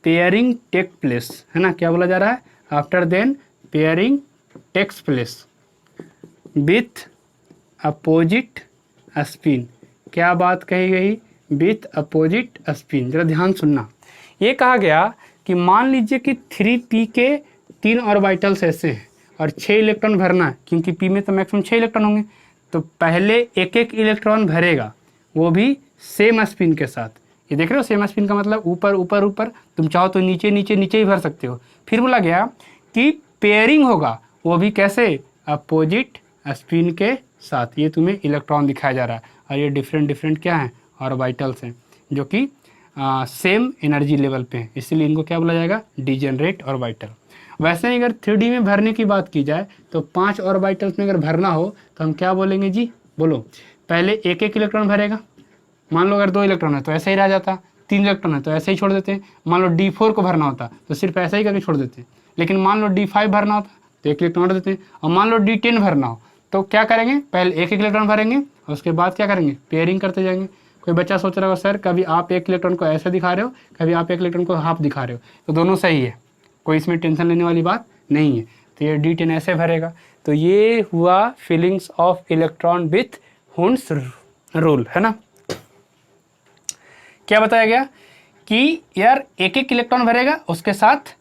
pairing take place, है ना, क्या बोला जा रहा है, after then pairing takes place with opposite spin. क्या बात कही गई, विथ अपोजिट स्पिन। जरा ध्यान सुनना, ये कहा गया कि मान लीजिए कि 3p के 3 ऑर्बिटल्स ऐसे हैं और 6 इलेक्ट्रॉन भरना है, क्योंकि p में तो मैक्सिमम 6 इलेक्ट्रॉन होंगे। तो पहले एक एक इलेक्ट्रॉन भरेगा, वो भी सेम स्पिन के साथ। ये देख रहे हो, सेम स्पिन का मतलब ऊपर ऊपर ऊपर, तुम चाहो तो नीचे नीचे नीचे ही भर सकते हो। फिर बोला गया कि पेयरिंग होगा, वो भी कैसे, अपोजिट स्पिन के साथ। ये तुम्हें इलेक्ट्रॉन दिखाया जा रहा है और ये डिफरेंट क्या हैं, ऑर्बिटल्स हैं, जो कि सेम एनर्जी लेवल पे हैं, इसीलिए इनको क्या बोला जाएगा, डीजेनरेट ऑर्बिटल। वैसे ही अगर 3D में भरने की बात की जाए तो 5 ऑर्बिटल्स में अगर भरना हो तो हम क्या बोलेंगे जी, बोलो। पहले एक एक इलेक्ट्रॉन भरेगा, मान लो अगर 2 इलेक्ट्रॉन है तो ऐसे ही रह जाता, 3 इलेक्ट्रॉन है तो ऐसे ही छोड़ देते हैं। मान लो D4 को भरना होता तो सिर्फ ऐसा ही करके छोड़ देते हैं। लेकिन मान लो D5 भरना होता तो एक इलेक्ट्रॉन देते हैं। और मान लो D10 भरना हो तो क्या करेंगे, पहले एक एक इलेक्ट्रॉन भरेंगे और उसके बाद क्या करेंगे, पेयरिंग करते जाएंगे। कोई बच्चा सोच रहा होगा सर कभी आप एक इलेक्ट्रॉन को ऐसे दिखा रहे हो, कभी आप एक इलेक्ट्रॉन को हाफ दिखा रहे हो, तो दोनों सही है, कोई इसमें टेंशन लेने वाली बात नहीं है। तो ये D10 ऐसे भरेगा। तो ये हुआ feelings of electron with Hund's rule, है ना। क्या बताया गया कि यार एक एक इलेक्ट्रॉन भरेगा उसके साथ,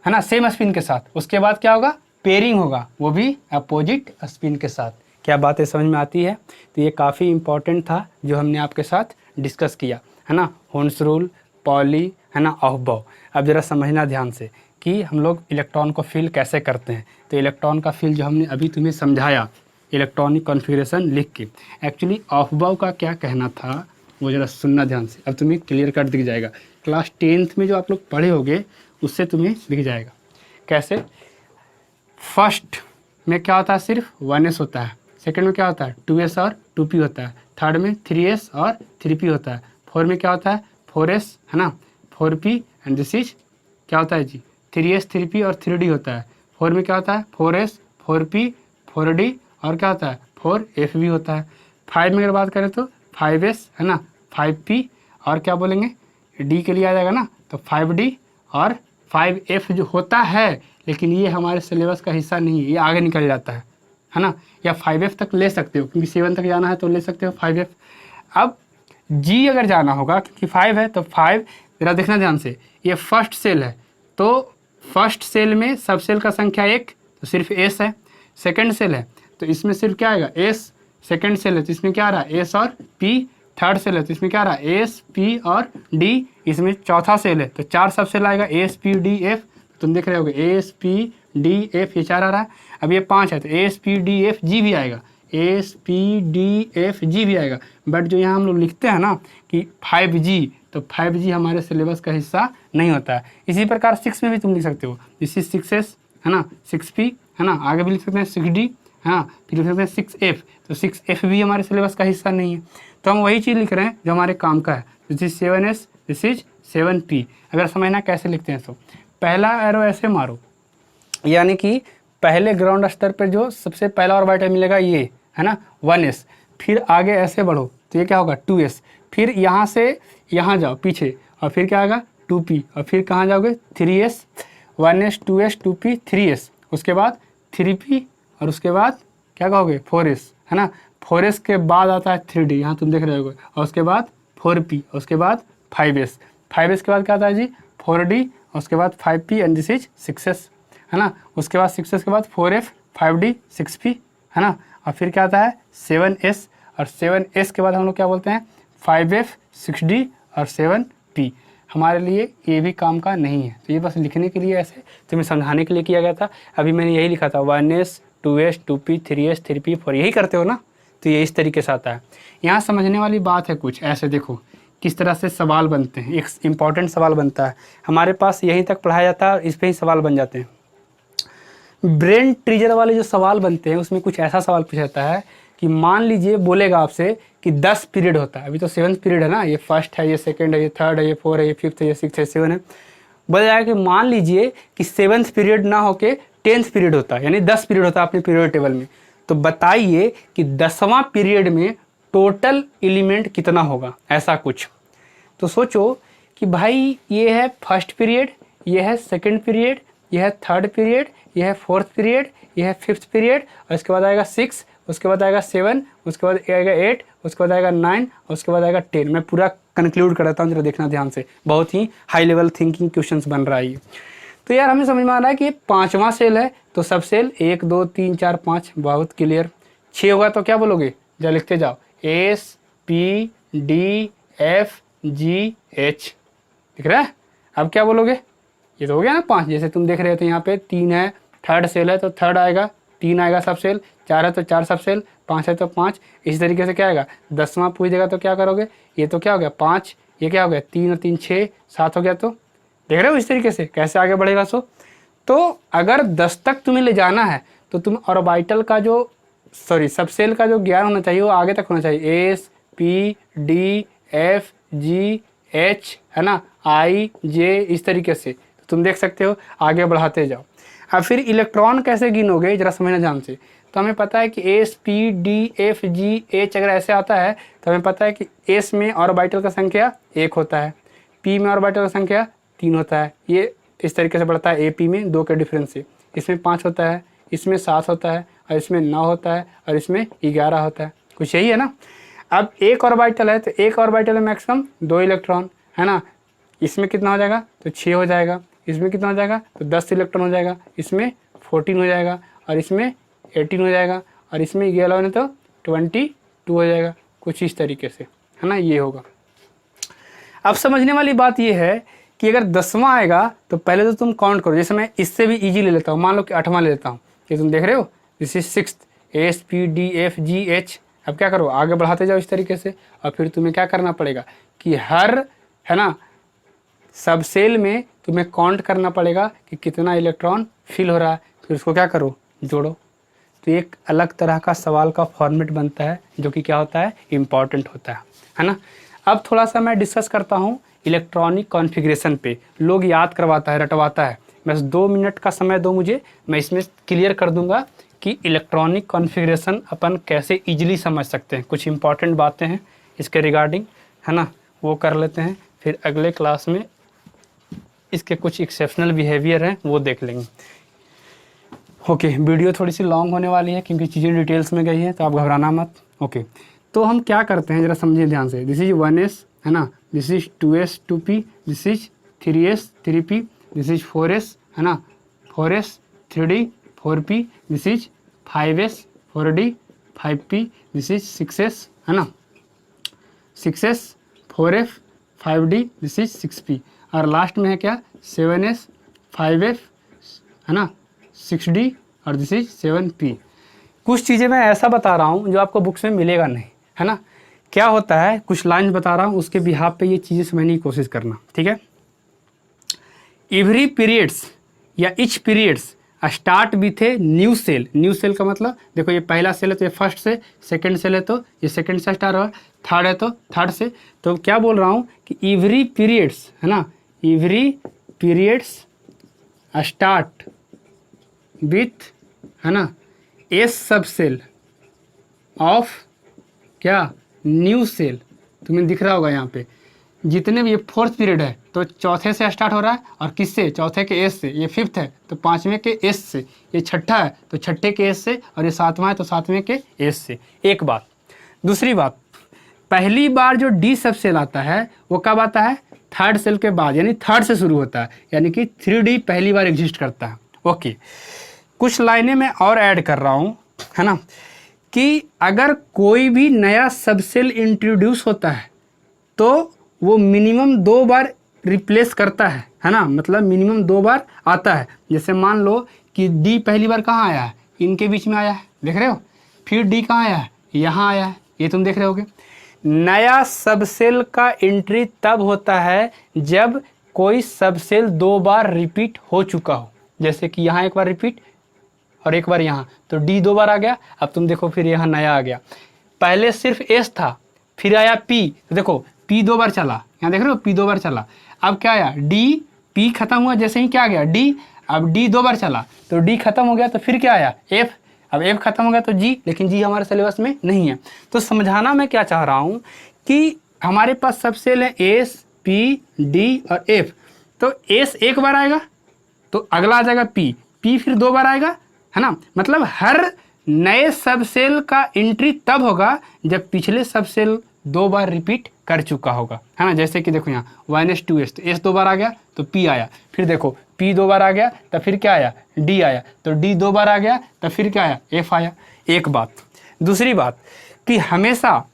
है ना, सेम स्पिन के साथ। उसके बाद क्या होगा, पेयरिंग होगा, वो भी अपोजिट स्पिन के साथ। क्या बातें समझ में आती है। तो ये काफ़ी इंपॉर्टेंट था जो हमने आपके साथ डिस्कस किया, है ना, हुन्स रूल, पॉली, है ना, अफबाउ। अब जरा समझना ध्यान से कि हम लोग इलेक्ट्रॉन को फिल कैसे करते हैं। तो इलेक्ट्रॉन का फिल जो हमने अभी तुम्हें समझाया इलेक्ट्रॉनिक कॉन्फ़िगरेशन लिख के, एक्चुअली अफबाउ का क्या कहना था वो जरा सुनना ध्यान से। अब तुम्हें क्लियर कट दिख जाएगा, क्लास 10th में जो आप लोग पढ़े होंगे उससे तुम्हें दिख जाएगा। कैसे, फर्स्ट में क्या होता है, सिर्फ 1s होता है। सेकंड में क्या होता है, 2s और 2p होता है। थर्ड में 3s और 3p होता है। फोर में क्या होता है, 4s, है ना, 4p एंड दिस इज क्या होता है जी, 3s 3p और 3d होता है। फोर में क्या होता है, 4s 4p 4d और क्या होता है, 4f भी होता है। 5 में अगर बात करें तो 5s, है ना, 5p और क्या बोलेंगे, d के लिए आ जाएगा ना, तो 5d और 5f जो होता है, लेकिन ये हमारे सिलेबस का हिस्सा नहीं है, ये आगे निकल जाता है ना। या 5f तक ले सकते हो क्योंकि 7 तक जाना है तो ले सकते हो 5f। अब g अगर जाना होगा क्योंकि 5 है तो 5, जरा देखना ध्यान से, ये फर्स्ट सेल है तो फर्स्ट सेल में सब सेल का संख्या 1 तो सिर्फ s है। सेकंड सेल है तो इसमें सिर्फ क्या आएगा, s। सेकंड सेल है तो इसमें क्या आ रहा है, s और p। थर्ड सेल है तो इसमें क्या आ रहा है, s p और d। इसमें चौथा सेल है तो 4 सब सेल आएगा, s p d f। तुम देख रहे होगे s p d f, ये 4 आ रहा है। अब ये 5 है तो s p d f g भी आएगा, s p d f g भी आएगा। बट जो यहाँ हम लोग लिखते हैं ना कि 5g, तो 5g हमारे सिलेबस का हिस्सा नहीं होता है। इसी प्रकार 6 में भी तुम लिख सकते हो, दिस इज 6s, है ना, 6p है ना, आगे भी लिख सकते हैं 6d है ना, फिर लिख सकते हैं 6f, तो 6f भी हमारे सिलेबस का हिस्सा नहीं है, तो हम वही चीज़ लिख रहे हैं जो हमारे काम का है। This is 7s, this is 7p। अगर समझना कैसे लिखते हैं तो पहला एरो ऐसे मारो, यानी कि पहले ग्राउंड स्तर पर जो सबसे पहला ऑर्बिटल मिलेगा ये है ना 1s, फिर आगे ऐसे बढ़ो तो ये क्या होगा 2s, फिर यहाँ से यहाँ जाओ पीछे और फिर क्या आएगा 2p, और फिर कहाँ जाओगे 3s, 1s 2s 2p 3s, उसके बाद 3p, और उसके बाद क्या कहोगे 4s है ना, 4s के बाद आता है 3d, यहाँ तुम देख रहे हो, और उसके बाद 4p, और उसके बाद 5s, 5s के बाद क्या आता है जी 4d, और उसके बाद 5p and this is 6s है ना, उसके बाद 6s के बाद 4f 5d 6p है ना, और फिर क्या आता है 7s, और 7s के बाद हम लोग क्या बोलते हैं 5f 6d और 7p। हमारे लिए ये भी काम का नहीं है, तो ये बस लिखने के लिए ऐसे तुम्हें समझाने के लिए किया गया था। अभी मैंने यही लिखा था 1s 2s 2p 3s 3p 4, यही करते हो ना, तो ये इस तरीके से आता है। यहाँ समझने वाली बात है कुछ ऐसे, देखो किस तरह से सवाल बनते हैं, एक इम्पॉर्टेंट सवाल बनता है हमारे पास, यहीं तक पढ़ाया जाता है और इस पर ही सवाल बन जाते हैं। ब्रेन ट्रिजर वाले जो सवाल बनते हैं उसमें कुछ ऐसा सवाल पूछा जाता है कि मान लीजिए बोलेगा आपसे कि 10 पीरियड होता है, अभी तो 7th पीरियड है ना, ये फर्स्ट है, ये सेकंड है, ये थर्ड है, ये 4 है, ये 5th है, ये 6th है, 7 है। बोला जाएगा कि मान लीजिए कि 7th पीरियड ना होके 10th पीरियड होता है, यानी 10 पीरियड होता है अपने पीरियड टेबल में, तो बताइए कि 10वां पीरियड में टोटल एलिमेंट कितना होगा, ऐसा कुछ। तो सोचो कि भाई ये है फर्स्ट पीरियड, ये है सेकेंड पीरियड, ये है थर्ड पीरियड, ये है फोर्थ पीरियड, ये है 5th पीरियड, और इसके बाद आएगा 6, उसके बाद आएगा 7, उसके बाद आएगा 8, उसके बाद आएगा 9, और उसके बाद आएगा 10। मैं पूरा कंक्लूड कर देता हूँ, जरा देखना ध्यान से, बहुत ही हाई लेवल थिंकिंग क्वेश्चंस बन रहा है ये। तो यार हमें समझ में आ रहा है कि ये 5वां सेल है, तो सब सेल 1 2 3 4 5, बहुत क्लियर। 6 होगा तो क्या बोलोगे, जरा लिखते जाओ, S P D F G H, दिख रहा है। अब क्या बोलोगे, ये तो हो गया ना 5, जैसे तुम देख रहे थे यहाँ पे 3 है, थर्ड सेल है तो थर्ड आएगा, 3 आएगा सब सेल, 4 है तो 4 सब सेल, 5 है तो 5, इसी तरीके से क्या आएगा। 10वां पूछ देगा तो क्या करोगे, ये तो क्या हो गया 5, ये क्या हो गया 3 और 3 6 7 हो गया, तो देख रहे हो इस तरीके से कैसे आगे बढ़ेगा। तो अगर 10 तक तुम्हें ले जाना है तो तुम ऑर्बिटल का जो सब सेल का जो ज्ञान होना चाहिए वो आगे तक होना चाहिए, S P D F G H है ना, I J, इस तरीके से तो तुम देख सकते हो, आगे बढ़ाते जाओ। अब फिर इलेक्ट्रॉन कैसे गिनोगे, जरा समझना ध्यान से। तो हमें पता है कि S P D F G H अगर ऐसे आता है तो हमें पता है कि S में ऑर्बिटल का संख्या 1 होता है, P में ऑर्बिटल का संख्या 3 होता है, ये इस तरीके से बढ़ता है, AP में 2 के डिफरेंस से, इसमें 5 होता है, इसमें 7 होता है, और इसमें 9 होता है, और इसमें 11 होता है, कुछ यही है ना। अब एक ऑर्बिटल है तो एक ऑर्बिटल में मैक्सिमम 2 इलेक्ट्रॉन है ना, इसमें कितना हो जाएगा तो 6 हो जाएगा, इसमें कितना हो जाएगा तो 10 इलेक्ट्रॉन हो जाएगा, इसमें 14 हो जाएगा, और इसमें 18 हो जाएगा, और इसमें 11 ने तो 22 हो जाएगा, कुछ इस तरीके से है ना, ये होगा। अब समझने वाली बात ये है कि अगर 10वां आएगा तो पहले तो तुम काउंट करो, जैसे मैं इससे भी इजी ले लेता हूँ, मान लो कि 8वां ले लेता हूँ, ये तुम देख रहे हो, this is 6th S P D F G H। अब क्या करो, आगे बढ़ाते जाओ इस तरीके से, और फिर तुम्हें क्या करना पड़ेगा कि हर है ना सब सेल में तुम्हें काउंट करना पड़ेगा कि कितना इलेक्ट्रॉन फिल हो रहा है, फिर उसको क्या करो जोड़ो। तो एक अलग तरह का सवाल का फॉर्मेट बनता है जो कि क्या होता है इम्पॉर्टेंट होता है ना। अब थोड़ा सा मैं डिस्कस करता हूँ इलेक्ट्रॉनिक कॉन्फ़िगरेशन पे, लोग याद करवाता है रटवाता है, बस 2 मिनट का समय दो मुझे, मैं इसमें क्लियर कर दूंगा कि इलेक्ट्रॉनिक कॉन्फ़िगरेशन अपन कैसे इजीली समझ सकते हैं। कुछ इंपॉर्टेंट बातें हैं इसके रिगार्डिंग है ना, वो कर लेते हैं, फिर अगले क्लास में इसके कुछ एक्सेप्शनल बिहेवियर हैं वो देख लेंगे। ओके, वीडियो थोड़ी सी लॉन्ग होने वाली है क्योंकि चीज़ें डिटेल्स में गई है, तो आप घबराना मत। ओके, तो हम क्या करते हैं जरा समझिए ध्यान से। दिस इज 1s है ना, this is 2s 2p, this is 3s 3p, this is 4s है ना, 4s 3d 4p, this is 5s 4d 5p, this is 6s है ना, 6s 4f 5d, this is 6p, और last में है क्या 7s 5f है ना 6d, और दिस इज 7p। कुछ चीज़ें मैं ऐसा बता रहा हूँ जो आपको बुक्स में मिलेगा नहीं है ना। क्या होता है, कुछ लाइन बता रहा हूँ, उसके बिहाफ पे ये चीज़ें समझने की कोशिश करना, ठीक है। एवरी पीरियड्स या each periods start with a new shell. New shell का मतलब देखो ये पहला सेल है तो ये फर्स्ट से, सेकंड सेल है तो ये सेकंड से स्टार्ट हुआ, थर्ड है तो थर्ड से। तो क्या बोल रहा हूँ कि एवरी पीरियड्स है ना, एवरी पीरियड्स स्टार्ट विथ है ना एस सब सेल ऑफ क्या न्यू सेल। तुम्हें दिख रहा होगा यहाँ पे जितने भी ये फोर्थ पीरियड है तो चौथे से स्टार्ट हो रहा है, और किससे, चौथे के एस से। ये फिफ्थ है तो पाँचवें के एस से। ये छठा है तो छठे के एस से, और ये सातवां है तो सातवें के एस से। एक बात। दूसरी बात, पहली बार जो डी सब सेल आता है वो कब आता है, थर्ड सेल के बाद, यानी थर्ड से शुरू होता है, यानी कि 3D पहली बार एग्जिस्ट करता है। ओके, कुछ लाइनें मैं और ऐड कर रहा हूँ है ना, कि अगर कोई भी नया सबसेल इंट्रोड्यूस होता है तो वो मिनिमम 2 बार रिप्लेस करता है ना, मतलब मिनिमम 2 बार आता है। जैसे मान लो कि डी पहली बार कहाँ आया है, इनके बीच में आया है, देख रहे हो। फिर डी कहाँ आया है, यहाँ आया है, ये तुम देख रहे होगे। नया सबसेल का एंट्री तब होता है जब कोई सबसेल 2 बार रिपीट हो चुका हो। जैसे कि यहाँ एक बार रिपीट और एक बार यहाँ, तो डी 2 बार आ गया। अब तुम देखो फिर यहाँ नया आ गया। पहले सिर्फ एस था, फिर आया पी, तो देखो पी 2 बार चला, यहाँ देख रहे हो पी 2 बार चला। अब क्या आया डी, पी खत्म हुआ, जैसे ही क्या आ गया डी, अब डी 2 बार चला तो डी खत्म हो गया, तो फिर क्या आया एफ। अब एफ खत्म हो गया तो जी, लेकिन जी हमारे सिलेबस में नहीं है। तो समझाना मैं क्या चाह रहा हूँ कि हमारे पास सब सेल है एस, पी, डी और एफ। तो एस एक बार आएगा तो अगला आ जाएगा पी, पी फिर 2 बार आएगा है ना। मतलब हर नए सब सेल का एंट्री तब होगा जब पिछले सब सेल 2 बार रिपीट कर चुका होगा है ना। जैसे कि देखो यहाँ 1s2s, तो एस 2 बार आ गया तो पी आया, फिर देखो पी 2 बार आ गया तब फिर क्या आया डी आया, तो डी 2 बार आ गया तब फिर क्या आया एफ आया। एक बात। दूसरी बात कि हमेशा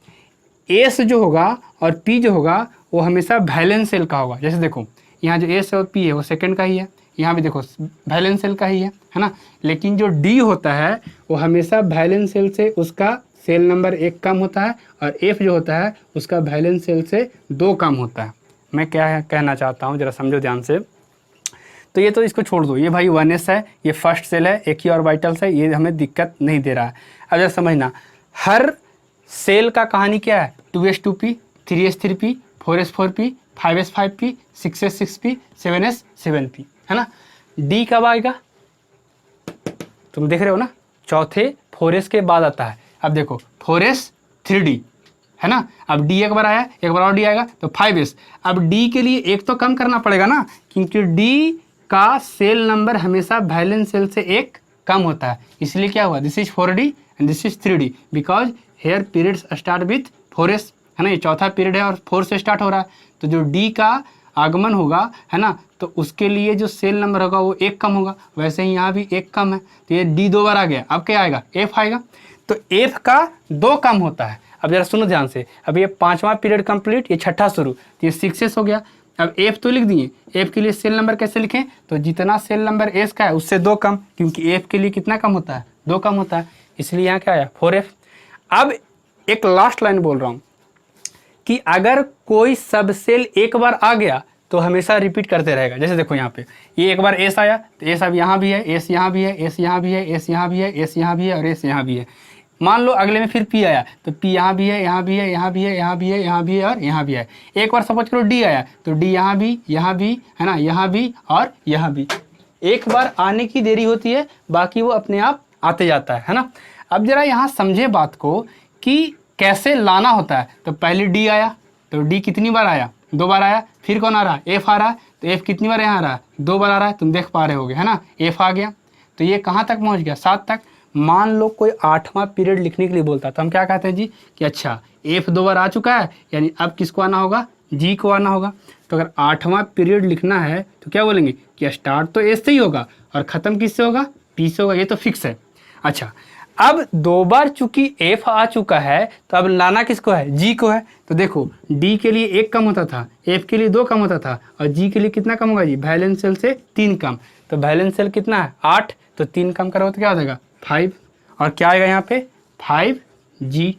एस जो होगा और पी जो होगा वो हमेशा वैलेंस सेल का होगा। जैसे देखो यहाँ जो एस और पी है वो सेकंड का ही है, यहाँ भी देखो वैलेंस सेल का ही है ना। लेकिन जो डी होता है वो हमेशा वैलेंस सेल से उसका सेल नंबर 1 कम होता है, और एफ जो होता है उसका वैलेंस सेल से 2 कम होता है। मैं क्या कहना चाहता हूँ जरा समझो ध्यान से। तो ये तो इसको छोड़ दो, ये भाई 1s है, ये फर्स्ट सेल है, एक ही ऑर्बिटल्स है, ये हमें दिक्कत नहीं दे रहा है। अब जरा समझना, हर सेल का कहानी क्या है, 2s2p, 3s3p, 4s4p, 5s5p, 6s6p, 7s 7p है ना। डी कब आएगा, तुम देख रहे हो ना, चौथे 4s के बाद आता है। अब देखो 4s 3d है ना। अब डी एक बार आया, एक बार और डी आएगा तो 5s। अब डी के लिए एक तो कम करना पड़ेगा ना, क्योंकि डी का सेल नंबर हमेशा वैलेंस सेल से 1 कम होता है। इसलिए क्या हुआ, this is 4d and this is 3d, because here periods start with 4s है ना। ये चौथा पीरियड है और 4 से स्टार्ट हो रहा है, तो जो डी का आगमन होगा है ना, तो उसके लिए जो सेल नंबर होगा वो 1 कम होगा। वैसे ही यहाँ भी 1 कम है, तो ये डी 2 बार आ गया। अब क्या आएगा, एफ आएगा, तो एफ का 2 कम होता है। अब जरा सुनो ध्यान से, अब ये 5वां पीरियड कंप्लीट, ये छठा शुरू, तो ये 6s हो गया। अब एफ तो लिख दिए, एफ के लिए सेल नंबर कैसे लिखें, तो जितना सेल नंबर एस का है उससे 2 कम, क्योंकि एफ के लिए कितना कम होता है, 2 कम होता है, इसलिए यहाँ क्या आया 4f। अब एक लास्ट लाइन बोल रहा हूँ कि अगर कोई सब सेल एक बार आ गया तो हमेशा रिपीट करते रहेगा। जैसे देखो यहाँ पे ये एक बार एस आया तो एस अब यहाँ भी है, एस यहाँ भी है, एस यहाँ भी है, एस यहाँ भी है, एस यहाँ भी है और एस यहाँ भी है। मान लो अगले में फिर पी आया तो पी यहाँ भी है, यहाँ भी है, यहाँ भी है, यहाँ भी है, यहाँ भी है और यहाँ भी है। एक बार सपोज करो डी आया तो डी यहाँ भी है ना, यहाँ भी और यहाँ भी। एक बार आने की देरी होती है, बाकी वो अपने आप आते जाता है ना। अब जरा यहाँ समझे बात को कि कैसे लाना होता है। तो पहले डी आया तो डी कितनी बार आया, 2 बार आया। फिर कौन आ रहा है, एफ आ रहा है, तो एफ कितनी बार यहाँ आ रहा है, 2 बार आ रहा है, तुम देख पा रहे होगे है ना। एफ आ गया तो ये कहाँ तक पहुँच गया, 7 तक। मान लो कोई 8वां पीरियड लिखने के लिए बोलता है तो हम क्या कहते हैं जी कि अच्छा एफ 2 बार आ चुका है, यानी अब किसको आना होगा, जी को आना होगा। तो अगर 8वां पीरियड लिखना है तो क्या बोलेंगे कि स्टार्ट तो एस से ही होगा और ख़त्म किससे होगा, पी से होगा, ये तो फिक्स है। अच्छा अब 2 बार चूंकि एफ आ चुका है तो अब लाना किसको है, जी को है। तो देखो डी के लिए 1 कम होता था, एफ के लिए 2 कम होता था और जी के लिए कितना कम होगा जी, वैलेंस सेल से 3 कम। तो वैलेंस सेल कितना है 8, तो 3 कम करो तो क्या हो जाएगा 5, और क्या आएगा यहाँ पे 5G।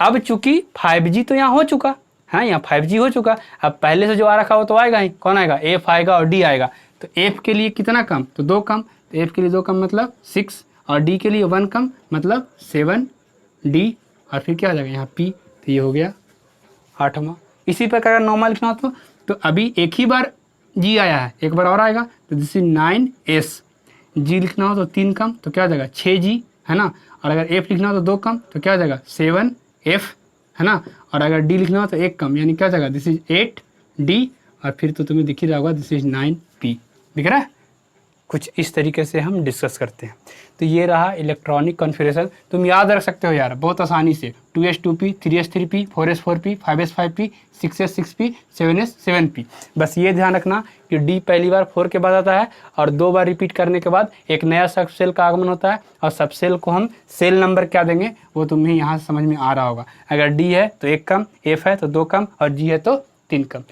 अब चूंकि 5G तो यहाँ हो चुका है, यहाँ 5G हो चुका, अब पहले से जो आ रखा हो तो आएगा ही, कौन आएगा, एफ आएगा और डी आएगा। तो एफ के लिए कितना कम, तो 2 कम, तो F के लिए 2 कम मतलब 6, और D के लिए 1 कम मतलब 7, D और फिर क्या आ जाएगा यहाँ P, तो ये हो गया 8वां। इसी प्रकार अगर नॉर्मल लिखना हो तो अभी एक ही बार G आया है, एक बार और आएगा तो दिस इज 9S। G लिखना हो तो 3 कम तो क्या आ जाएगा 6G, है ना। और अगर F लिखना हो तो 2 कम तो क्या आ जाएगा 7F, है ना। और अगर D लिखना हो तो 1 कम यानी क्या आ जाएगा दिस इज 8D, और फिर तो तुम्हें दिख ही रहा होगा दिस इज 9P। दिख रहा है। कुछ इस तरीके से हम डिस्कस करते हैं। तो ये रहा इलेक्ट्रॉनिक कॉन्फ़िगरेशन। तुम याद रख सकते हो यार बहुत आसानी से, 2s 2p, 3s 3p, 4s 4p, 5s 5p, 6s 6p, 7s 7p। बस ये ध्यान रखना कि D पहली बार 4 के बाद आता है और 2 बार रिपीट करने के बाद एक नया सब सेल का आगमन होता है, और सब सेल को हम सेल नंबर क्या देंगे वो तुम्हें यहाँ से समझ में आ रहा होगा। अगर D है तो 1 कम, F है तो 2 कम, और G है तो 3 कम।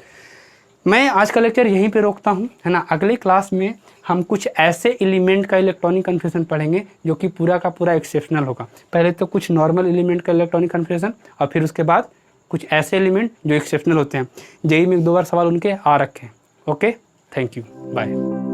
मैं आज का लेक्चर यहीं पे रोकता हूँ, है ना। अगली क्लास में हम कुछ ऐसे एलिमेंट का इलेक्ट्रॉनिक कन्फ्यूजन पढ़ेंगे जो कि पूरा का पूरा एक्सेप्शनल होगा। पहले तो कुछ नॉर्मल एलिमेंट का इलेक्ट्रॉनिक कन्फ्यूजन, और फिर उसके बाद कुछ ऐसे एलिमेंट जो एक्सेप्शनल होते हैं। जेईई में 1-2 बार सवाल उनके आ रखे हैं। Okay, thank you, bye.